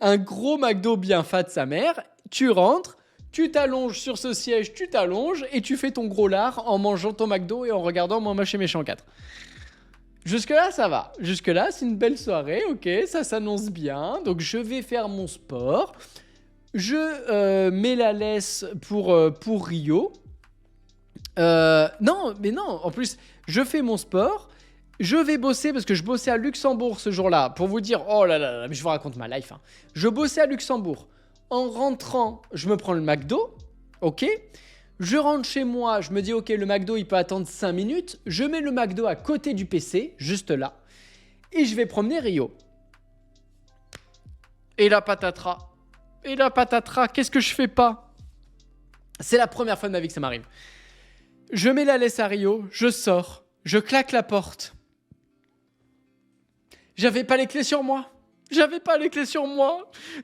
Un gros McDo bien fat de sa mère. Tu rentres. Tu t'allonges sur ce siège, et tu fais ton gros lard en mangeant ton McDo et en regardant Moi Moche et Méchant 4. Jusque-là, ça va. Jusque-là, c'est une belle soirée, ok, ça s'annonce bien. Donc, je vais faire mon sport. Je mets la laisse pour Rio. Non, en plus, je fais mon sport. Je vais bosser parce que je bossais à Luxembourg ce jour-là. Pour vous dire, oh là là, mais je vous raconte ma life. Hein. Je bossais à Luxembourg. En rentrant, je me prends le McDo, ok. Je rentre chez moi, je me dis, ok, le McDo, il peut attendre 5 minutes. Je mets le McDo à côté du PC, juste là. Et je vais promener Rio. Et la patatras, qu'est-ce que je fais pas? C'est la première fois de ma vie que ça m'arrive. Je mets la laisse à Rio, je sors, je claque la porte. J'avais pas les clés sur moi.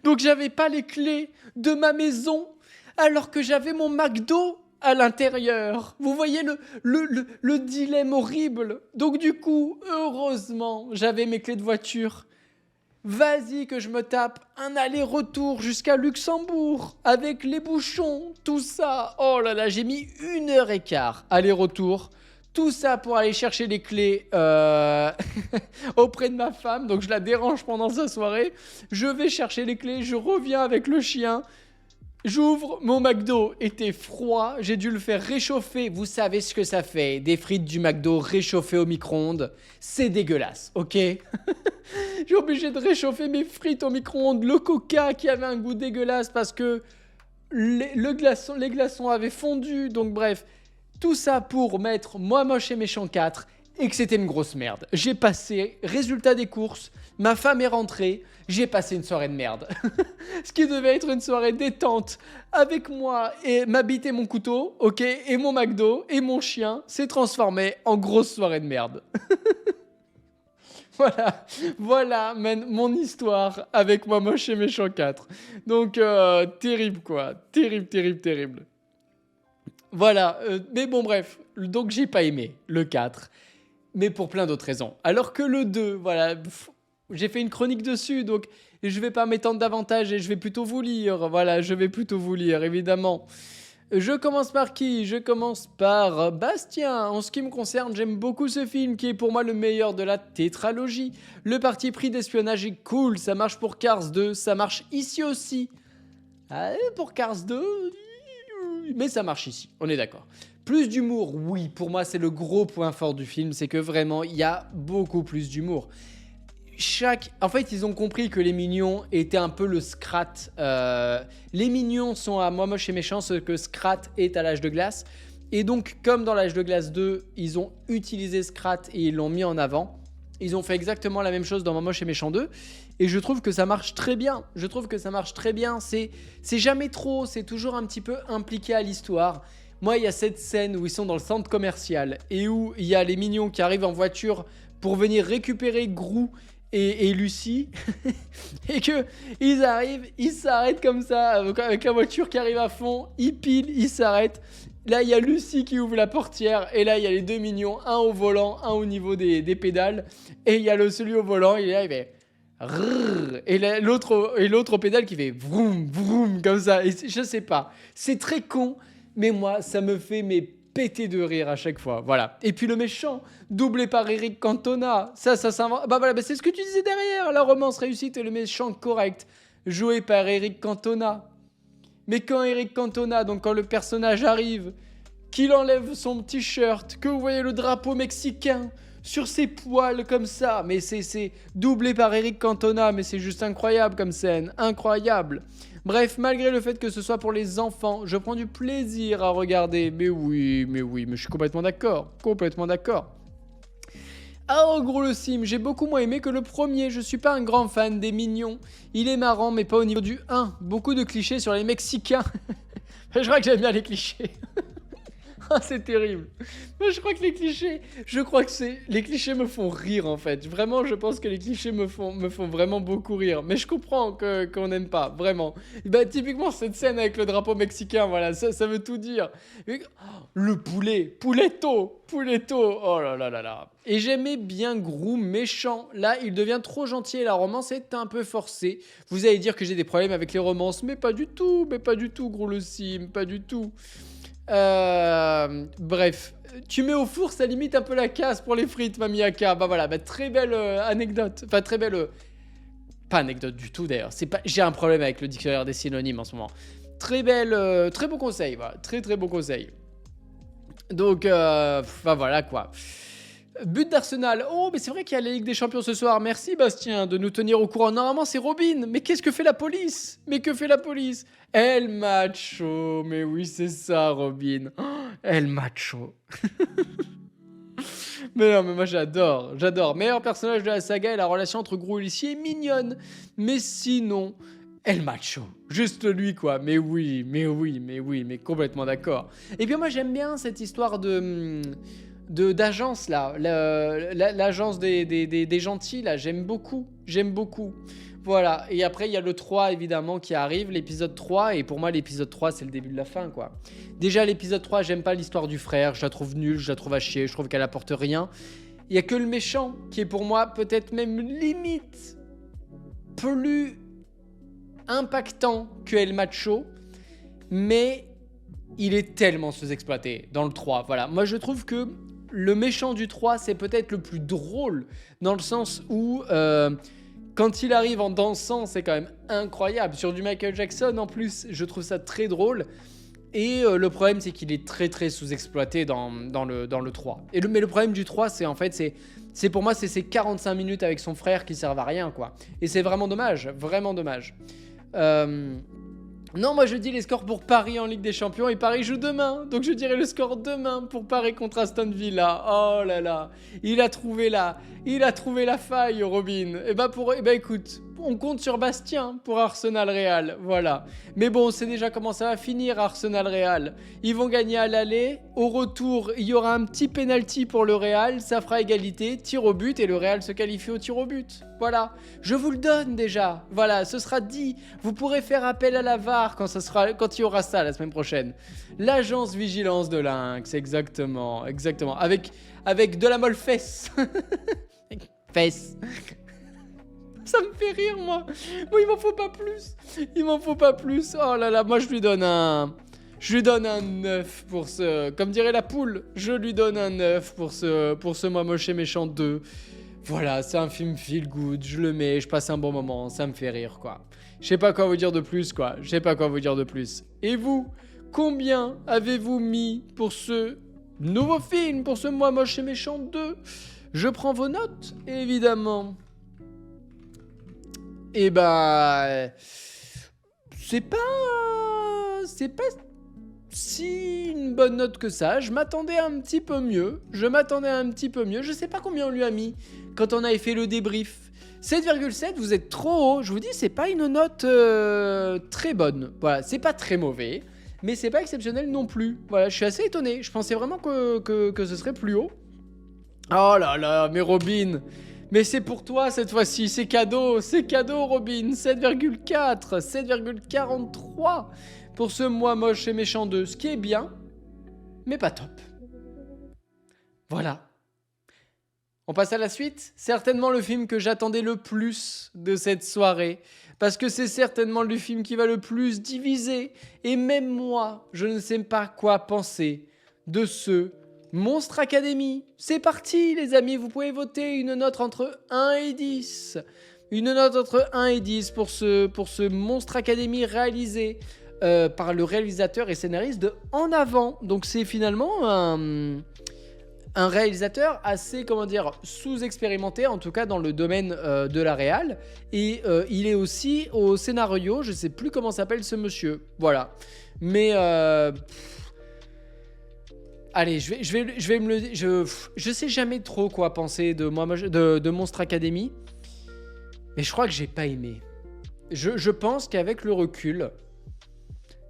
Donc j'avais pas les clés de ma maison alors que j'avais mon McDo à l'intérieur. Vous voyez le dilemme horrible. Donc du coup, heureusement, j'avais mes clés de voiture. Vas-y que je me tape un aller-retour jusqu'à Luxembourg avec les bouchons, tout ça. Oh là là, j'ai mis 1h15 aller-retour. Tout ça pour aller chercher les clés auprès de ma femme. Donc je la dérange pendant sa soirée. Je vais chercher les clés, je reviens avec le chien. J'ouvre, mon McDo était froid. J'ai dû le faire réchauffer. Vous savez ce que ça fait, des frites du McDo réchauffées au micro-ondes. C'est dégueulasse, ok. J'ai obligé de réchauffer mes frites au micro-ondes. Le coca qui avait un goût dégueulasse parce que les glaçons avaient fondu. Donc bref. Tout ça pour mettre Moi Moche et Méchant 4 et que c'était une grosse merde. J'ai passé, résultat des courses, ma femme est rentrée, j'ai passé une soirée de merde. Ce qui devait être une soirée détente avec moi et ma bite et mon couteau, ok, et mon McDo et mon chien, s'est transformé en grosse soirée de merde. Voilà mon histoire avec Moi Moche et Méchant 4. Donc, terrible quoi, terrible. Voilà, mais bon bref, donc j'ai pas aimé le 4, mais pour plein d'autres raisons. Alors que le 2, voilà, j'ai fait une chronique dessus, donc je vais pas m'étendre davantage et je vais plutôt vous lire, voilà, je vais plutôt vous lire, évidemment. Je commence par qui? Je commence par Bastien. En ce qui me concerne, j'aime beaucoup ce film qui est pour moi le meilleur de la tétralogie. Le parti pris d'espionnage est cool, ça marche pour Cars 2, ça marche ici aussi. Ah, pour Cars 2, mais ça marche ici, on est d'accord. Plus d'humour, oui, pour moi c'est le gros point fort du film, c'est que vraiment il y a beaucoup plus d'humour. En fait, ils ont compris que les Mignons étaient un peu le Scrat. Les Mignons sont à Moi Moche et Méchant ce que Scrat est à l'Âge de Glace. Et donc, comme dans l'Âge de Glace 2, ils ont utilisé Scrat et ils l'ont mis en avant. Ils ont fait exactement la même chose dans Moi Moche et Méchant 2. Et je trouve que ça marche très bien. C'est jamais trop, c'est toujours un petit peu impliqué à l'histoire. Moi, il y a cette scène où ils sont dans le centre commercial et où il y a les Mignons qui arrivent en voiture pour venir récupérer Grou et Lucie. Et que ils arrivent, ils s'arrêtent comme ça, avec la voiture qui arrive à fond, ils pilent, ils s'arrêtent. Là, il y a Lucie qui ouvre la portière, et là, il y a les deux Mignons, un au volant, un au niveau des pédales, et il y a celui au volant, il est là, il fait... Et l'autre au pédale qui fait vroom, vroom, comme ça. Et je sais pas, c'est très con, mais moi, ça me fait péter de rire à chaque fois. Voilà. Et puis le méchant, doublé par Eric Cantona. Ça s'invente. Bah voilà, c'est ce que tu disais derrière. La romance réussite et le méchant correct, joué par Eric Cantona. Mais quand Eric Cantona, donc quand le personnage arrive, qu'il enlève son t-shirt, que vous voyez le drapeau mexicain sur ses poils comme ça, mais c'est doublé par Eric Cantona, mais c'est juste incroyable comme scène, incroyable. Bref, malgré le fait que ce soit pour les enfants, je prends du plaisir à regarder. Mais oui, mais je suis complètement d'accord. Ah, en gros, le sim, j'ai beaucoup moins aimé que le premier. Je suis pas un grand fan des Mignons. Il est marrant, mais pas au niveau du 1. Beaucoup de clichés sur les Mexicains. Je crois que j'aime bien les clichés. Ah, c'est terrible. Moi, je crois que les clichés me font rire, en fait. Vraiment, je pense que les clichés me font vraiment beaucoup rire. Mais je comprends qu'on n'aime pas, vraiment. Bah, typiquement, cette scène avec le drapeau mexicain, voilà, ça veut tout dire. Le pouletto, oh là là là là. Et j'aimais bien Grou méchant. Là, il devient trop gentil et la romance est un peu forcée. Vous allez dire que j'ai des problèmes avec les romances, mais pas du tout, Grou le sim, pas du tout. Bref, tu mets au four, ça limite un peu la casse pour les frites, Mamie Aka. Bah voilà, très belle anecdote. Enfin, très belle. Pas anecdote du tout d'ailleurs. J'ai un problème avec le dictionnaire des synonymes en ce moment. Très belle, très beau conseil, voilà. Très beau conseil. Donc, voilà quoi. But d'Arsenal. Oh, mais c'est vrai qu'il y a la Ligue des Champions ce soir. Merci Bastien de nous tenir au courant. Normalement, c'est Robin. Mais qu'est-ce que fait la police? El Macho. Mais oui, c'est ça, Robin. Oh, El Macho. Mais non, mais moi j'adore. Meilleur personnage de la saga et la relation entre Grou et Lucie est mignonne. Mais sinon, El Macho. Juste lui, quoi. Mais oui, complètement d'accord. Et bien moi, j'aime bien cette histoire d'agence là, l'agence des gentils là, j'aime beaucoup. Voilà, et après il y a le 3 évidemment qui arrive, l'épisode 3, et pour moi l'épisode 3 c'est le début de la fin quoi. Déjà l'épisode 3, j'aime pas l'histoire du frère, je la trouve nulle, je la trouve à chier, je trouve qu'elle apporte rien. Il y a que le méchant qui est pour moi peut-être même limite plus impactant que El Macho, mais il est tellement sous-exploité dans le 3. Voilà, moi je trouve que le méchant du 3 c'est peut-être le plus drôle dans le sens où quand il arrive en dansant, c'est quand même incroyable. Sur du Michael Jackson, en plus, je trouve ça très drôle. Et le problème, c'est qu'il est très sous-exploité dans le 3. Mais le problème du 3, c'est en fait, c'est pour moi, c'est ces 45 minutes avec son frère qui servent à rien, quoi. Et c'est vraiment dommage, Non, moi je dis les scores pour Paris en Ligue des Champions et Paris joue demain. Donc je dirais le score demain pour Paris contre Aston Villa. Oh là là, il a trouvé la faille, Robin. Et bah écoute, on compte sur Bastien pour Arsenal Real, voilà. Mais bon, on sait déjà comment ça va finir Arsenal Real. Ils vont gagner à l'aller. Au retour, il y aura un petit penalty pour le Real, ça fera égalité, tir au but et le Real se qualifie au tir au but. Voilà, je vous le donne déjà. Voilà, ce sera dit. Vous pourrez faire appel à la VAR quand il y aura ça la semaine prochaine. L'agence vigilance de Lynx, exactement. Avec de la molle fesse. Fesse. Ça me fait rire, moi. Moi, il m'en faut pas plus. Oh là là, moi, je lui donne un 9 pour ce... Comme dirait la poule, je lui donne un 9 pour ce Moi Moche et Méchant 2. Voilà, c'est un film feel good, je le mets, je passe un bon moment, ça me fait rire, quoi. Je sais pas quoi vous dire de plus, quoi. Et vous, combien avez-vous mis pour ce nouveau film, pour ce Moi Moche et Méchant 2 ? Je prends vos notes, évidemment. Et bah... C'est pas si une bonne note que ça. Je m'attendais un petit peu mieux. Je sais pas combien on lui a mis quand on avait fait le débrief. 7,7, vous êtes trop haut. Je vous dis, c'est pas une note très bonne. Voilà, c'est pas très mauvais, mais c'est pas exceptionnel non plus. Voilà, je suis assez étonné. Je pensais vraiment que ce serait plus haut. Oh là là, mais Robin, mais c'est pour toi cette fois-ci, c'est cadeau Robin, 7,4, 7,43 pour ce Moi Moche et Méchant 2, ce qui est bien, mais pas top. Voilà. On passe à la suite. Certainement le film que j'attendais le plus de cette soirée, parce que c'est certainement le film qui va le plus diviser, et même moi, je ne sais pas quoi penser de ce Monstre Academy. C'est parti les amis, vous pouvez voter une note entre 1 et 10. Une note entre 1 et 10 pour ce Monstre Academy réalisé par le réalisateur et scénariste de En Avant. Donc c'est finalement un réalisateur assez, sous-expérimenté, en tout cas dans le domaine de la réal. Et il est aussi au scénario, je sais plus comment s'appelle ce monsieur. Voilà. Mais... allez, je vais me le... Je sais jamais trop quoi penser de Monstre Academy. Mais je crois que j'ai pas aimé. Je pense qu'avec le recul,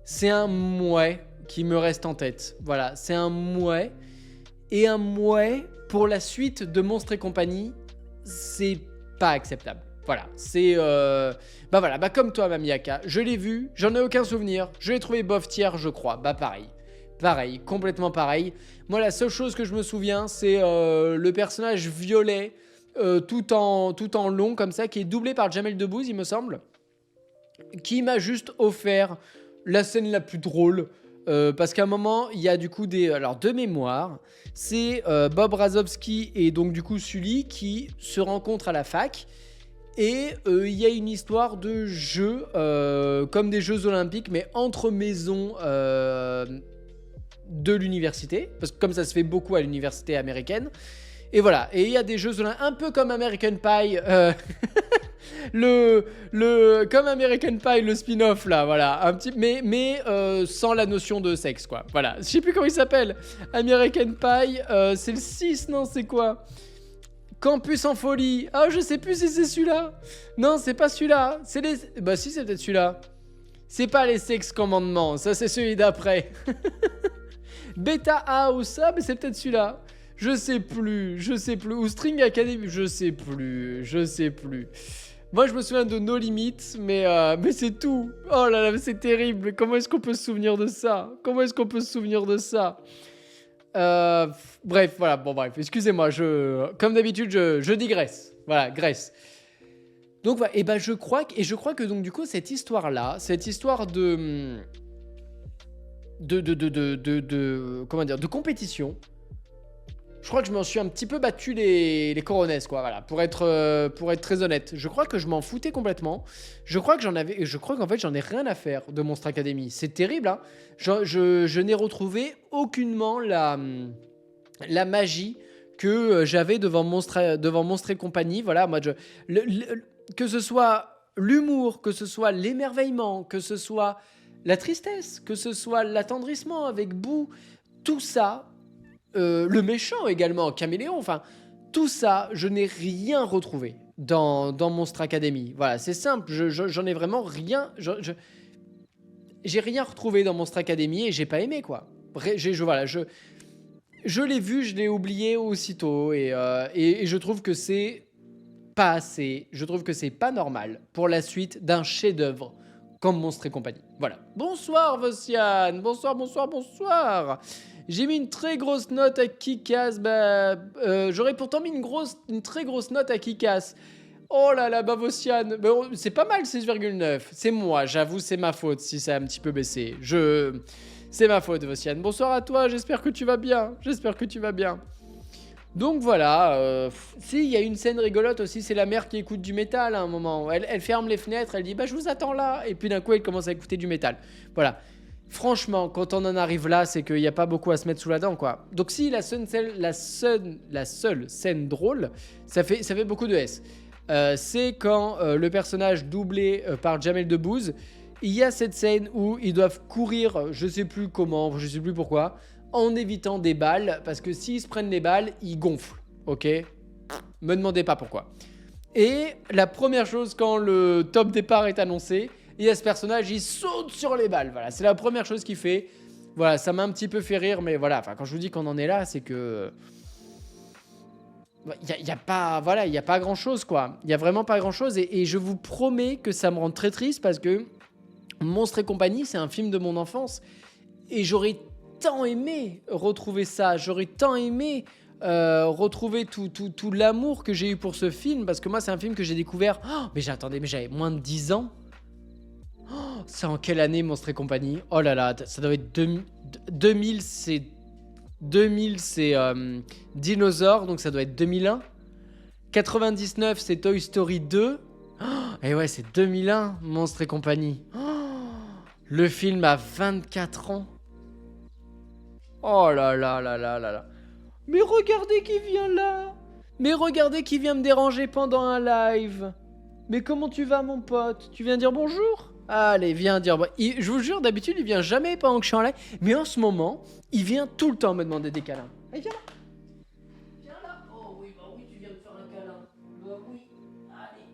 c'est un mouais qui me reste en tête. Voilà, c'est un mouais. Et un mouais pour la suite de Monstres et compagnie, c'est pas acceptable. Voilà, c'est... comme toi, Mamiaka. Je l'ai vu, j'en ai aucun souvenir. Je l'ai trouvé bof tiers, je crois. Pareil, complètement pareil. Moi, la seule chose que je me souviens, c'est le personnage violet, tout en long, comme ça, qui est doublé par Jamel Debbouze, il me semble, qui m'a juste offert la scène la plus drôle. Parce qu'à un moment, il y a du coup de mémoire, c'est Bob Razowski et donc du coup Sully qui se rencontrent à la fac. Et il y a une histoire de jeux, comme des Jeux Olympiques, mais entre maisons de l'université, parce que comme ça se fait beaucoup à l'université américaine. Et voilà, et il y a des Jeux Olympiques, un peu comme American Pie, comme American Pie, le spin-off là, voilà, un petit, mais sans la notion de sexe, quoi. Voilà, je sais plus comment il s'appelle. American Pie, c'est le 6, non, c'est quoi? Campus en folie. Ah, je sais plus si c'est celui-là. Non, c'est pas celui-là. C'est les... Bah si, c'est peut-être celui-là. C'est pas les Sex Commandements, ça c'est celui d'après. Beta House, ça, mais c'est peut-être celui-là. Je sais plus. Ou String Academy, je sais plus. Moi, je me souviens de No Limits, mais c'est tout. Oh là là, c'est terrible. Comment est-ce qu'on peut se souvenir de ça? Bref, voilà. Bon, bref, excusez-moi. Comme d'habitude, je digresse. Voilà, graisse. Donc, et ben, je crois que donc du coup, cette histoire de compétition. Je crois que je m'en suis un petit peu battu les coronets, quoi, voilà, pour être très honnête. Je crois que je m'en foutais complètement. Je crois qu'en fait, j'en ai rien à faire de Monstre Academy. C'est terrible, hein. Je n'ai retrouvé aucunement la magie que j'avais devant Monstre et compagnie. Voilà, moi, que ce soit l'humour, que ce soit l'émerveillement, que ce soit la tristesse, que ce soit l'attendrissement avec Boo, tout ça, le méchant également, Caméléon, enfin, tout ça, je n'ai rien retrouvé dans Monstre Academy. Voilà, c'est simple, j'en ai vraiment rien... J'ai rien retrouvé dans Monstre Academy et j'ai pas aimé, quoi. Voilà, je l'ai vu, je l'ai oublié aussitôt et je trouve que c'est pas assez. Je trouve que c'est pas normal pour la suite d'un chef-d'œuvre comme Monstre et compagnie. Voilà. Bonsoir Vossiane, bonsoir. J'ai mis une très grosse note à Kick-Ass. J'aurais pourtant mis une très grosse note à Kick-Ass. Oh là là, Vossiane, c'est pas mal 6,9. C'est moi, j'avoue, c'est ma faute si ça a un petit peu baissé. C'est ma faute, Vossiane. Bonsoir à toi, j'espère que tu vas bien. Donc voilà, il y a une scène rigolote aussi, c'est la mère qui écoute du métal à un moment. Elle ferme les fenêtres, elle dit « je vous attends là ». Et puis d'un coup, elle commence à écouter du métal. Voilà. Franchement, quand on en arrive là, c'est qu'il n'y a pas beaucoup à se mettre sous la dent, quoi. Donc si la seule scène drôle, ça fait beaucoup de S. C'est quand le personnage doublé par Jamel Debbouze, il y a cette scène où ils doivent courir, je sais plus comment, je sais plus pourquoi, en évitant des balles, parce que s'ils se prennent les balles, ils gonflent, ok? Me demandez pas pourquoi. Et la première chose, quand le top départ est annoncé, il y a ce personnage, il saute sur les balles, voilà, c'est la première chose qu'il fait. Voilà, ça m'a un petit peu fait rire, mais voilà, quand je vous dis qu'on en est là, c'est que... Il y a pas grand chose, quoi. Il y a vraiment pas grand chose et je vous promets que ça me rend très triste parce que Monstre et compagnie, c'est un film de mon enfance et j'aurais tant aimé retrouver ça. J'aurais tant aimé retrouver tout l'amour que j'ai eu pour ce film parce que moi, c'est un film que j'ai découvert. Oh, mais j'avais moins de 10 ans. Oh, c'est en quelle année Monstre et compagnie? Oh là là, ça doit être 2000, c'est 2000, c'est Dinosaure, donc ça doit être 2001. 99, c'est Toy Story 2. Oh, et ouais, c'est 2001, Monstre et compagnie. Oh, le film a 24 ans. Oh là là là là là là. Mais regardez qui vient là. Mais regardez qui vient me déranger pendant un live. Mais comment tu vas, mon pote? Tu viens dire bonjour? Allez, viens dire... je vous jure, d'habitude, il vient jamais pendant que je suis en live. Mais en ce moment, il vient tout le temps me demander des câlins. Allez, viens là. Viens là. Oh oui, tu viens me faire un câlin. Oui, allez.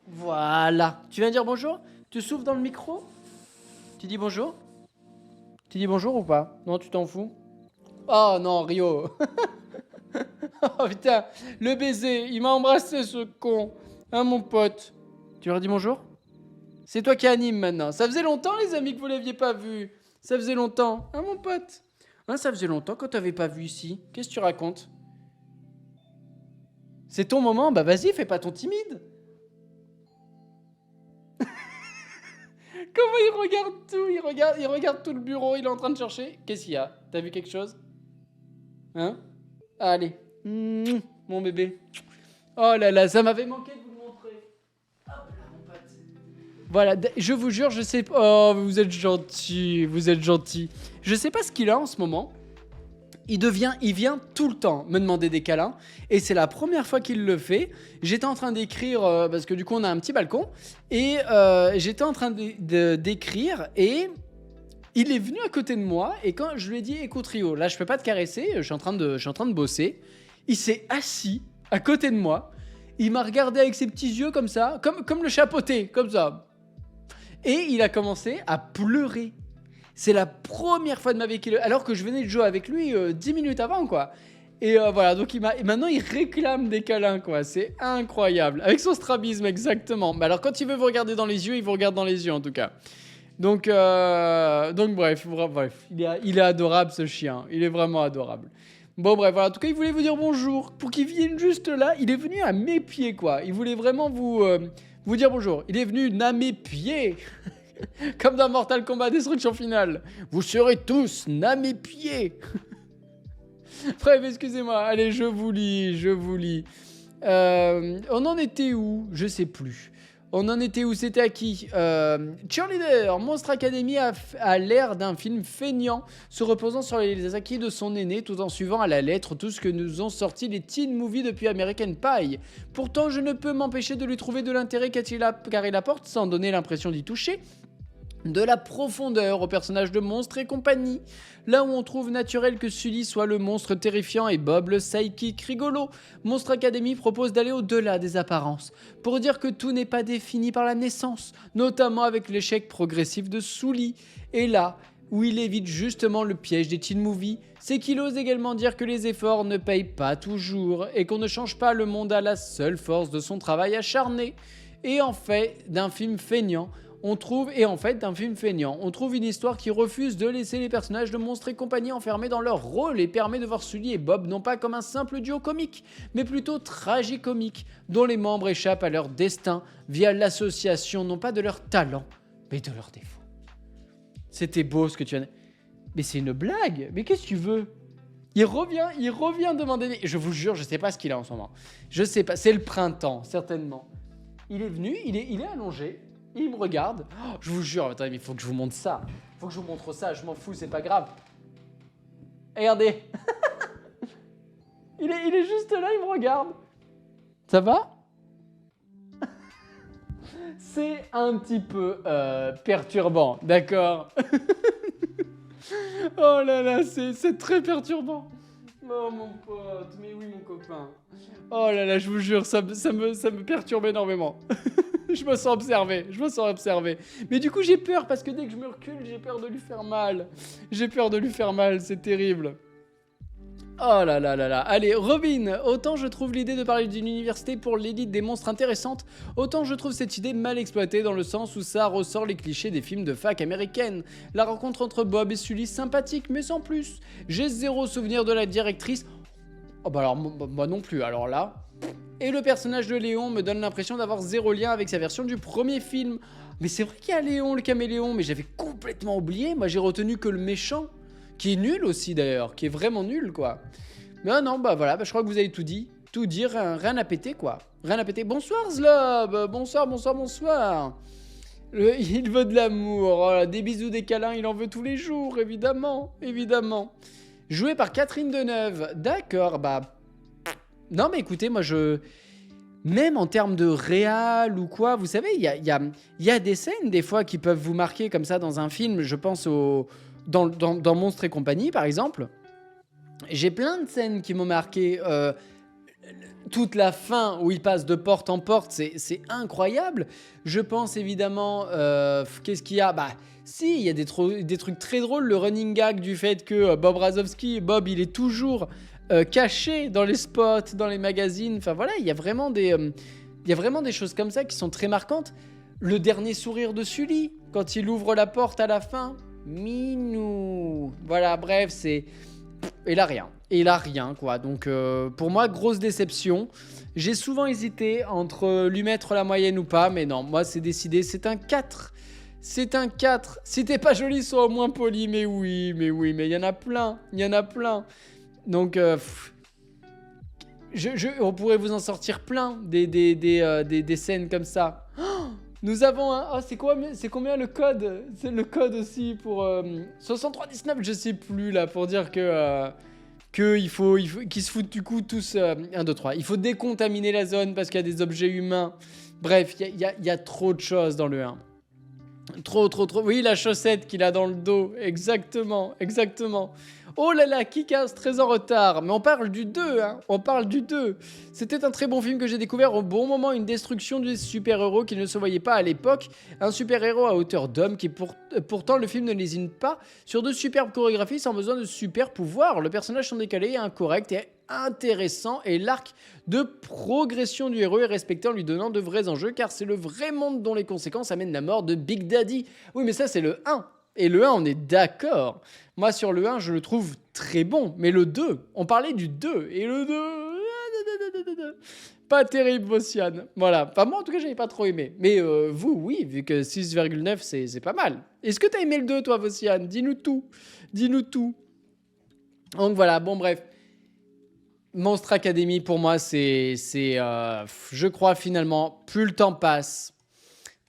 Voilà. Tu viens dire bonjour? Tu souffles dans le micro? Tu dis bonjour? Tu dis bonjour ou pas? Non, tu t'en fous? Oh non, Rio. Oh putain, le baiser. Il m'a embrassé, ce con. Hein, mon pote? Tu leur dis bonjour? C'est toi qui anime maintenant. Ça faisait longtemps, les amis, que vous l'aviez pas vu. Ça faisait longtemps. Hein, mon pote? Hein, ça faisait longtemps qu'on t'avait pas vu ici. Qu'est-ce que tu racontes? C'est ton moment? Bah vas-y, fais pas ton timide. Comment il regarde tout? Il regarde tout le bureau. Il est en train de chercher. Qu'est-ce qu'il y a? T'as vu quelque chose? Hein? Allez. Mon bébé. Oh là là, ça m'avait manqué de vous le montrer. Hop là, mon pote. Voilà, je vous jure, je sais pas... Oh, vous êtes gentil, Je sais pas ce qu'il a en ce moment. Il vient tout le temps me demander des câlins. Et c'est la première fois qu'il le fait. J'étais en train d'écrire, parce que du coup, on a un petit balcon. Et j'étais en train d'écrire et... Il est venu à côté de moi et quand je lui ai dit « Écoute Rio, là je peux pas te caresser, je suis en train de bosser », il s'est assis à côté de moi, il m'a regardé avec ses petits yeux comme ça, comme le chapeauté, comme ça. Et il a commencé à pleurer. C'est la première fois de ma vie qu'il... Alors que je venais de jouer avec lui 10 minutes avant, quoi. Et voilà, donc et maintenant il réclame des câlins, quoi. C'est incroyable. Avec son strabisme, exactement. Mais alors quand il veut vous regarder dans les yeux, il vous regarde dans les yeux en tout cas. Donc bref, il est adorable ce chien, il est vraiment adorable. Bon bref, voilà, en tout cas il voulait vous dire bonjour, pour qu'il vienne juste là, il est venu à mes pieds quoi, il voulait vraiment vous dire bonjour, il est venu à mes pieds, comme dans Mortal Kombat Destruction Finale, vous serez tous à mes pieds. Bref, excusez-moi, allez je vous lis. On en était où? Je sais plus. On en était où? C'était à qui? Cheerleader, Monstre Academy a l'air d'un film feignant, se reposant sur les acquis de son aîné tout en suivant à la lettre tout ce que nous ont sorti les teen movies depuis American Pie. Pourtant, je ne peux m'empêcher de lui trouver de l'intérêt car il apporte, sans donner l'impression d'y toucher, de la profondeur au personnage de Monstre et compagnie. Là où on trouve naturel que Sully soit le monstre terrifiant et Bob le sidekick rigolo, Monstre Academy propose d'aller au-delà des apparences, pour dire que tout n'est pas défini par la naissance, notamment avec l'échec progressif de Sully. Et là où il évite justement le piège des teen movies, c'est qu'il ose également dire que les efforts ne payent pas toujours et qu'on ne change pas le monde à la seule force de son travail acharné. Et en fait, d'un film feignant, on trouve une histoire qui refuse de laisser les personnages de Monstre et compagnie enfermés dans leur rôle et permet de voir Sully et Bob non pas comme un simple duo comique, mais plutôt tragicomique, dont les membres échappent à leur destin via l'association non pas de leur talent, mais de leurs défauts. C'était beau ce que tu as dit. Mais c'est une blague. Mais qu'est-ce que tu veux? Il revient demander. Je vous jure, je sais pas ce qu'il a en ce moment. Je sais pas. C'est le printemps, certainement. Il est venu, il est allongé. Il me regarde. Oh, je vous jure, attendez, mais il faut que je vous montre ça. Il faut que je vous montre ça. Je m'en fous, c'est pas grave. Regardez. il est juste là, il me regarde. Ça va? C'est un petit peu perturbant, d'accord? Oh là là, c'est très perturbant. Oh mon pote, mais oui mon copain. Oh là là, je vous jure, ça me perturbe énormément. Je me sens observé. Mais du coup j'ai peur parce que dès que je me recule, j'ai peur de lui faire mal. C'est terrible. Oh là là là là. Allez, Robin, autant je trouve l'idée de parler d'une université pour l'élite des monstres intéressante, autant je trouve cette idée mal exploitée dans le sens où ça ressort les clichés des films de fac américaines. La rencontre entre Bob et Sully sympathique, mais sans plus. J'ai zéro souvenir de la directrice. Oh bah alors, moi non plus, alors là. Et le personnage de Léon me donne l'impression d'avoir zéro lien avec sa version du premier film. Mais c'est vrai qu'il y a Léon, le caméléon, mais j'avais complètement oublié. Moi j'ai retenu que le méchant. Qui est nul aussi d'ailleurs, qui est vraiment nul quoi. Mais non, bah voilà, je crois que vous avez tout dit. Tout dire, rien à péter quoi. Rien à péter. Bonsoir Zlob, bonsoir. Il veut de l'amour, oh là, des bisous, des câlins, il en veut tous les jours, évidemment. Joué par Catherine Deneuve, d'accord, bah... Non mais écoutez, moi même en termes de réal ou quoi, vous savez, il y a des scènes des fois qui peuvent vous marquer comme ça dans un film, je pense dans Monstre et compagnie, par exemple, j'ai plein de scènes qui m'ont marqué. Toute la fin où il passe de porte en porte, c'est incroyable. Je pense évidemment, qu'est-ce qu'il y a? Bah, si, il y a des trucs très drôles. Le running gag du fait que Bob, il est toujours caché dans les spots, dans les magazines. Enfin voilà, il y a vraiment des choses comme ça qui sont très marquantes. Le dernier sourire de Sully, quand il ouvre la porte à la fin. Minou. Voilà, bref, c'est... Il a rien, quoi. Donc, pour moi, grosse déception. J'ai souvent hésité entre lui mettre la moyenne ou pas, mais non, moi, c'est décidé. C'est un 4. Si t'es pas joli, sois au moins poli. Mais oui, mais il y en a plein. Donc, on pourrait vous en sortir plein des scènes comme ça. Nous avons un... Oh, c'est combien le code? C'est le code aussi pour... 6319, je sais plus, là, pour dire que qu'il faut qu'ils se foutent du coup tous... 1, 2, 3. Il faut décontaminer la zone parce qu'il y a des objets humains. Bref, il y a trop de choses dans le 1. Trop. Oui, la chaussette qu'il a dans le dos. Exactement. Oh là là, Kick-Ass, très en retard. Mais on parle du 2, hein. C'était un très bon film que j'ai découvert au bon moment. Une destruction du super-héros qui ne se voyait pas à l'époque. Un super-héros à hauteur d'homme qui pourtant le film ne lésine pas sur de superbes chorégraphies sans besoin de super pouvoirs. Le personnage sont décalés et incorrect et intéressant et l'arc de progression du héros est respecté en lui donnant de vrais enjeux car c'est le vrai monde dont les conséquences amènent la mort de Big Daddy. Oui mais ça c'est le 1 et le 1 on est d'accord. Moi sur le 1 je le trouve très bon mais le 2, on parlait du 2 et le 2 pas terrible Vossiane. Voilà, enfin moi en tout cas j'avais pas trop aimé mais vous oui vu que 6,9 c'est pas mal. Est-ce que t'as aimé le 2 toi Vossiane? Dis-nous tout. Donc voilà, bon bref. Monstre Academy, pour moi, je crois finalement, plus le temps passe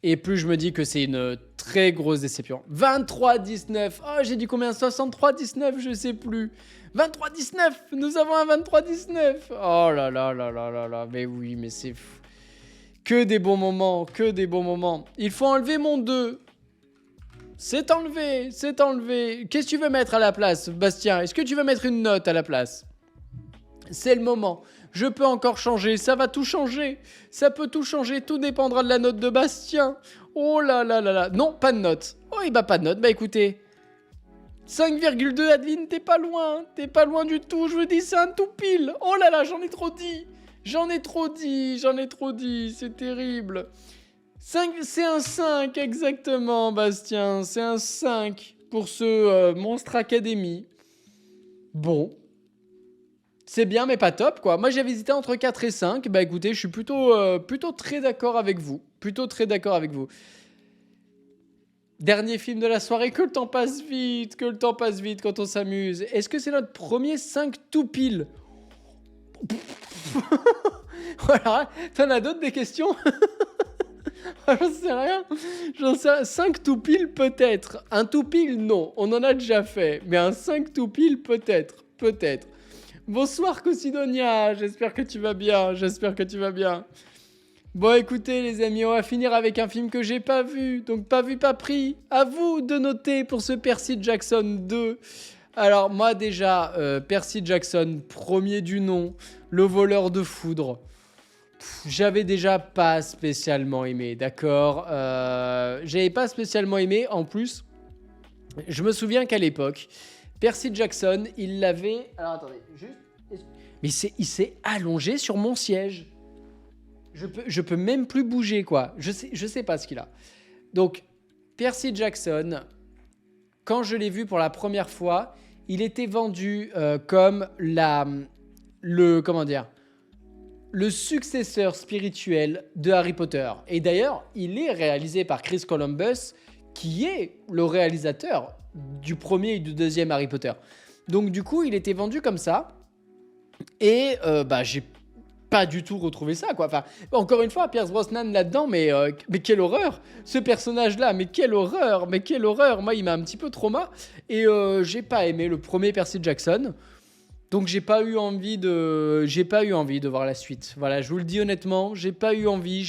et plus je me dis que c'est une très grosse déception. 23,19. Oh, j'ai dit combien? 63,19, je sais plus. 23,19. Nous avons un 23,19. Oh là là. Mais oui, mais c'est fou. Que des bons moments. Il faut enlever mon 2. C'est enlevé, c'est enlevé. Qu'est-ce que tu veux mettre à la place, Bastien? Est-ce que tu veux mettre une note à la place? C'est le moment. Je peux encore changer, ça va tout changer. Ça peut tout changer, tout dépendra de la note de Bastien. Oh là là là là. Non, pas de note. Oh, et bah pas de note. Bah écoutez. 5,2 Adeline, t'es pas loin. T'es pas loin du tout. Je vous dis, c'est un tout pile. Oh là là, j'en ai trop dit. J'en ai trop dit. C'est terrible. 5, c'est un 5 exactement, Bastien. C'est un 5 pour ce Monstre Academy. Bon. C'est bien, mais pas top, quoi. Moi, j'avais hésité entre 4 et 5. Bah écoutez, je suis plutôt très d'accord avec vous. Dernier film de la soirée, que le temps passe vite, quand on s'amuse. Est-ce que c'est notre premier 5 tout pile? Voilà, t'en as d'autres des questions? J'en sais rien. 5 tout pile peut-être. Un tout pile, non. On en a déjà fait. Mais un 5 tout pile peut-être. Bonsoir Cosidonia, j'espère que tu vas bien. Bon écoutez les amis, on va finir avec un film que j'ai pas vu, donc pas vu pas pris. À vous de noter pour ce Percy Jackson 2. Alors moi déjà, Percy Jackson, premier du nom, le voleur de foudre. J'avais déjà pas spécialement aimé, d'accord. J'avais pas spécialement aimé, en plus, je me souviens qu'à l'époque, Percy Jackson, il l'avait... Alors attendez, juste... Mais il s'est allongé sur mon siège. Je peux même plus bouger, quoi. Je sais pas ce qu'il a. Donc, Percy Jackson, quand je l'ai vu pour la première fois, il était vendu comme le successeur spirituel de Harry Potter. Et d'ailleurs, il est réalisé par Chris Columbus, qui est le réalisateur du premier et du deuxième Harry Potter. Donc du coup, il était vendu comme ça. Et j'ai pas du tout retrouvé ça, quoi. Enfin, encore une fois, Pierce Brosnan là-dedans, mais quelle horreur. Ce personnage-là, mais quelle horreur. Moi, il m'a un petit peu trauma. Et j'ai pas aimé le premier Percy Jackson. Donc j'ai pas eu envie de voir la suite. Voilà, je vous le dis honnêtement, j'ai pas eu envie,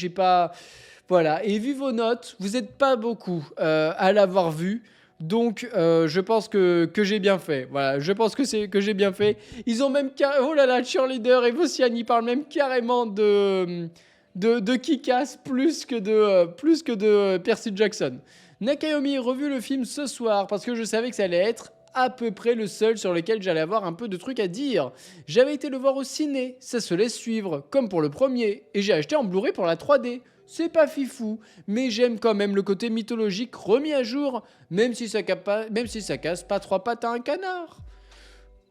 voilà. Et vu vos notes, vous êtes pas beaucoup à l'avoir vu. Donc je pense que j'ai bien fait. Voilà, je pense que j'ai bien fait. Ils ont même oh là là, Cheerleader et Vossiane, ils parlent même carrément de Kick-Ass plus que de Percy Jackson. Nakayomi, revu le film ce soir parce que je savais que ça allait être à peu près le seul sur lequel j'allais avoir un peu de trucs à dire. J'avais été le voir au ciné, ça se laisse suivre, comme pour le premier, et j'ai acheté en Blu-ray pour la 3D. C'est pas fifou, mais j'aime quand même le côté mythologique remis à jour, même si ça casse pas trois pattes à un canard.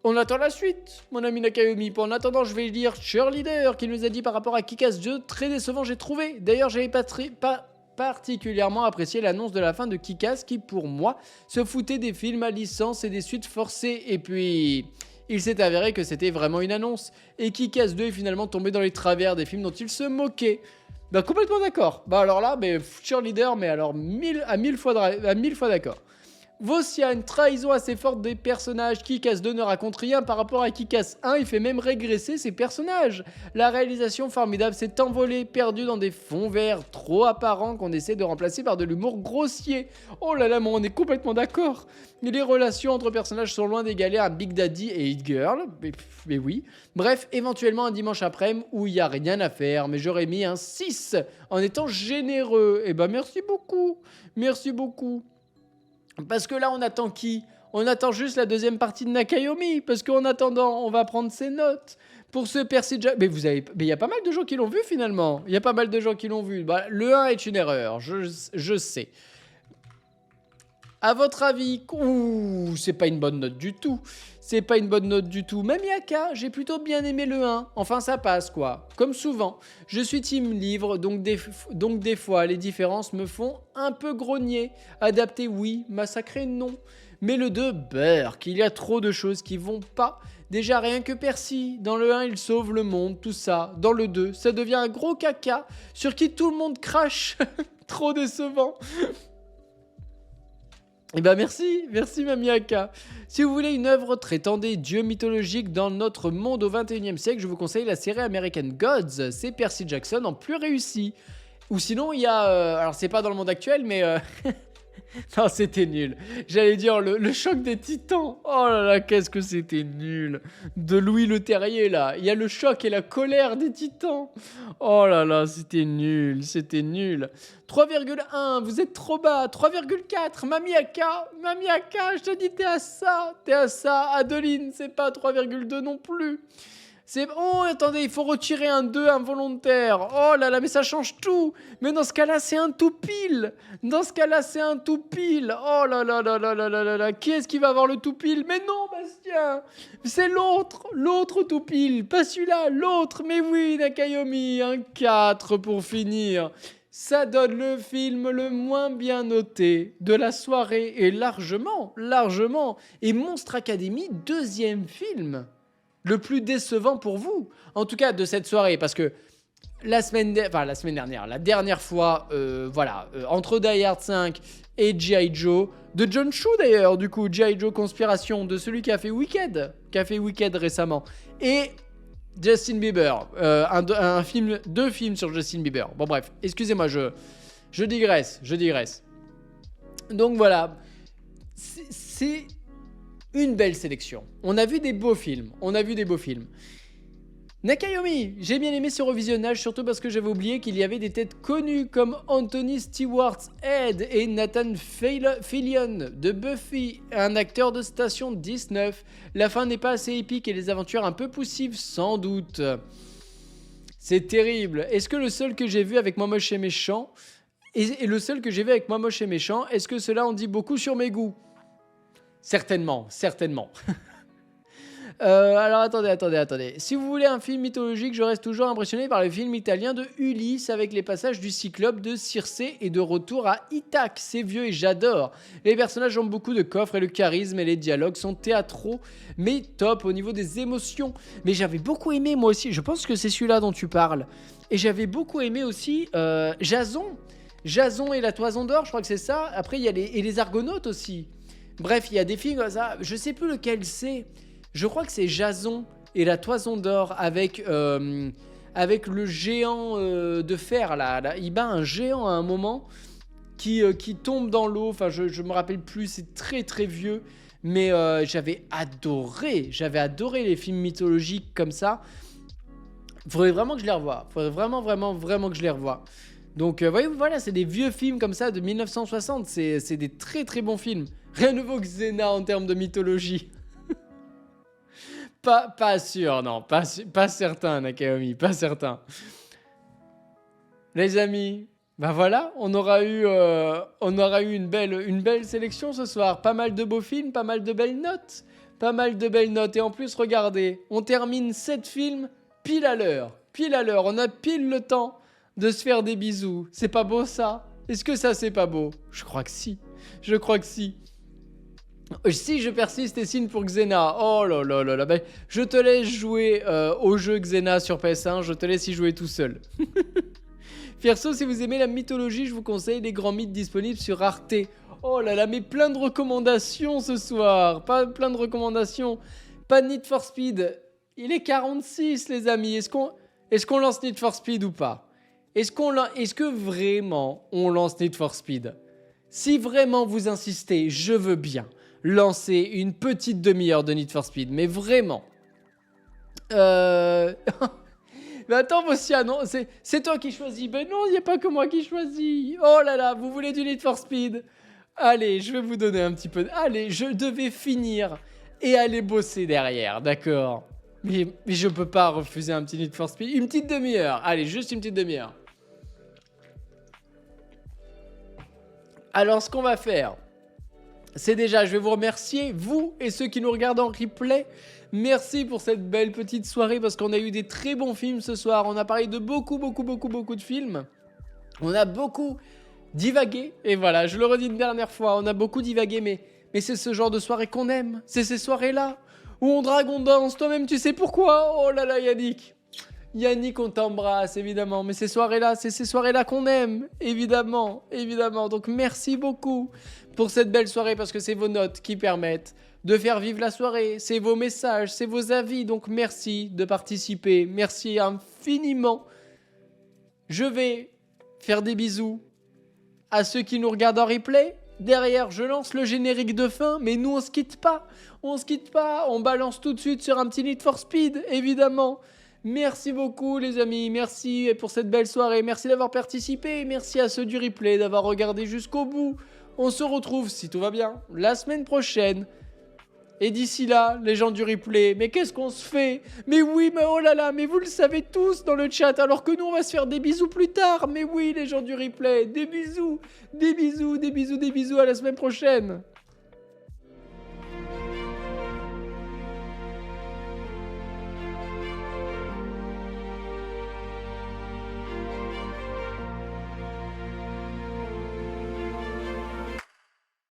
On attend la suite, mon ami Nakayomi. En attendant, je vais lire Cheerleader qui nous a dit par rapport à Kick-Ass 2, très décevant j'ai trouvé. D'ailleurs, j'avais pas particulièrement apprécié l'annonce de la fin de Kick-Ass qui, pour moi, se foutait des films à licence et des suites forcées. Et puis, il s'est avéré que c'était vraiment une annonce. Et Kick-Ass 2 est finalement tombé dans les travers des films dont il se moquait. Bah, complètement d'accord. Bah, alors là, Cheerleader, mais alors à mille fois d'accord. Vossiane, trahison assez forte des personnages. Kick-Ass 2 ne raconte rien par rapport à Kick-Ass 1, il fait même régresser ses personnages. La réalisation formidable s'est envolée, perdue dans des fonds verts trop apparents qu'on essaie de remplacer par de l'humour grossier. Oh là là, mais on est complètement d'accord. Les relations entre personnages sont loin d'égaler un Big Daddy et Hit Girl, mais oui. Bref, éventuellement un dimanche après-midi où il n'y a rien à faire, mais j'aurais mis un 6 en étant généreux. Eh ben merci beaucoup. Parce que là, on attend qui? On attend juste la deuxième partie de Nakayomi. Parce qu'en attendant, on va prendre ses notes. Pour ce Percy Jackson... Mais il y a pas mal de gens qui l'ont vu, finalement. Bah, le 1 est une erreur, je sais. À votre avis, c'est pas une bonne note du tout. Même Yaka, j'ai plutôt bien aimé le 1. Enfin, ça passe, quoi. Comme souvent. Je suis team livre, donc des fois, les différences me font un peu grogner. Adapté, oui. Massacré, non. Mais le 2, qu'il y a trop de choses qui vont pas. Déjà, rien que Percy. Dans le 1, il sauve le monde, tout ça. Dans le 2, ça devient un gros caca sur qui tout le monde crache. Trop décevant. Eh ben merci Mamiaka. Si vous voulez une œuvre traitant des dieux mythologiques dans notre monde au 21e siècle, je vous conseille la série American Gods. C'est Percy Jackson en plus réussi. Ou sinon, il y a... alors c'est pas dans le monde actuel, mais Non, c'était nul. J'allais dire le choc des titans. Oh là là, qu'est-ce que c'était nul. De Louis Leterrier, là. Il y a le choc et la colère des titans. Oh là là, c'était nul. C'était nul. 3,1, vous êtes trop bas. 3,4, Mamie Aka. Mamie Aka, je te dis, t'es à ça. T'es à ça. Adeline, c'est pas 3,2 non plus. Oh, attendez, il faut retirer un 2 involontaire. Oh là là, mais ça change tout. Mais dans ce cas-là, c'est un tout pile. Dans ce cas-là, c'est un tout pile. Oh là là là là là là là là. Qui est-ce qui va avoir le tout pile? Mais non, Bastien. C'est l'autre. L'autre tout pile. Pas celui-là, l'autre. Mais oui, Nakayomi. Un 4 pour finir. Ça donne le film le moins bien noté de la soirée. Et largement, largement. Et Monstre Academy, deuxième film le plus décevant pour vous, en tout cas de cette soirée, parce que la dernière fois, entre Die Hard 5 et G.I. Joe, de John Chu d'ailleurs, du coup, G.I. Joe Conspiration, de celui qui a fait Wicked récemment, et Justin Bieber, deux films sur Justin Bieber. Bon bref, excusez-moi, je digresse. Donc voilà, c'est une belle sélection. On a vu des beaux films. Nakayomi, j'ai bien aimé ce revisionnage, surtout parce que j'avais oublié qu'il y avait des têtes connues comme Anthony Stewart Head et Nathan Fillion de Buffy, un acteur de Station 19. La fin n'est pas assez épique et les aventures un peu poussives, sans doute. C'est terrible. Est-ce que le seul que j'ai vu avec Moi Moche et Méchant, est-ce que cela en dit beaucoup sur mes goûts ? Certainement. Alors attendez. Si vous voulez un film mythologique, je reste toujours impressionné par le film italien de Ulysse avec les passages du Cyclope, de Circé et de retour à Ithaque. C'est vieux et j'adore. Les personnages ont beaucoup de coffre et le charisme et les dialogues sont théâtraux, mais top au niveau des émotions. Mais j'avais beaucoup aimé moi aussi, je pense que c'est celui-là dont tu parles. Et j'avais beaucoup aimé aussi Jason et la Toison d'Or, je crois que c'est ça. Après il y a les Argonautes aussi. Bref, il y a des films comme ça, je sais plus lequel c'est. Je crois que c'est Jason et la Toison d'Or avec le géant de fer là. Il bat un géant à un moment qui tombe dans l'eau. Enfin, je me rappelle plus, c'est très très vieux. Mais j'avais adoré les films mythologiques comme ça. Faudrait vraiment que je les revoie. Faudrait vraiment que je les revoie. Donc voilà, c'est des vieux films comme ça de 1960. C'est des très très bons films. Rien de nouveau que Xena en termes de mythologie. Pas sûr, non. Pas certain, Nakayomi. Pas certain. Les amis, ben voilà, on aura eu une belle sélection ce soir. Pas mal de beaux films, pas mal de belles notes. Et en plus, regardez, on termine 7 films pile à l'heure. On a pile le temps de se faire des bisous. C'est pas beau ça? Est-ce que ça c'est pas beau? Je crois que si. Si je persiste et signe pour Xena. Oh là là là là. Ben, je te laisse jouer au jeu Xena sur PS1. Je te laisse y jouer tout seul. Fierceau, si vous aimez la mythologie, je vous conseille les grands mythes disponibles sur Arte. Oh là là, mais plein de recommandations ce soir. Pas de Need for Speed. Il est 46 les amis. Est-ce qu'on lance Need for Speed ou pas? Est-ce que vraiment on lance Need for Speed? Si vraiment vous insistez, je veux bien lancer une petite demi-heure de Need for Speed, mais vraiment. Mais attends, Mosia, non, c'est toi qui choisis. Ben non, il n'y a pas que moi qui choisis. Oh là là, vous voulez du Need for Speed? Allez, je vais vous donner un petit peu. Allez, je devais finir et aller bosser derrière, d'accord? Mais je peux pas refuser un petit Need for Speed. Une petite demi-heure. Allez, juste une petite demi-heure. Alors, ce qu'on va faire, c'est déjà, je vais vous remercier, vous et ceux qui nous regardent en replay. Merci pour cette belle petite soirée parce qu'on a eu des très bons films ce soir. On a parlé de beaucoup de films. On a beaucoup divagué. Et voilà, je le redis une dernière fois, on a beaucoup divagué, mais c'est ce genre de soirée qu'on aime. C'est ces soirées-là où on drague, on danse. Toi-même, tu sais pourquoi? Oh là là, Yannick. Yannick, on t'embrasse, évidemment. Mais ces soirées-là, c'est ces soirées-là qu'on aime, évidemment. Donc, merci beaucoup pour cette belle soirée parce que c'est vos notes qui permettent de faire vivre la soirée. C'est vos messages, c'est vos avis. Donc, merci de participer. Merci infiniment. Je vais faire des bisous à ceux qui nous regardent en replay. Derrière, je lance le générique de fin, mais nous on se quitte pas. On se quitte pas, on balance tout de suite sur un petit Need for Speed, évidemment. Merci beaucoup les amis, merci pour cette belle soirée, merci d'avoir participé, merci à ceux du replay d'avoir regardé jusqu'au bout. On se retrouve, si tout va bien, la semaine prochaine. Et d'ici là, les gens du replay, mais qu'est-ce qu'on se fait? Mais oui, mais oh là là, mais vous le savez tous dans le chat, alors que nous on va se faire des bisous plus tard. Mais oui, les gens du replay, des bisous, des bisous, des bisous, des bisous, à la semaine prochaine.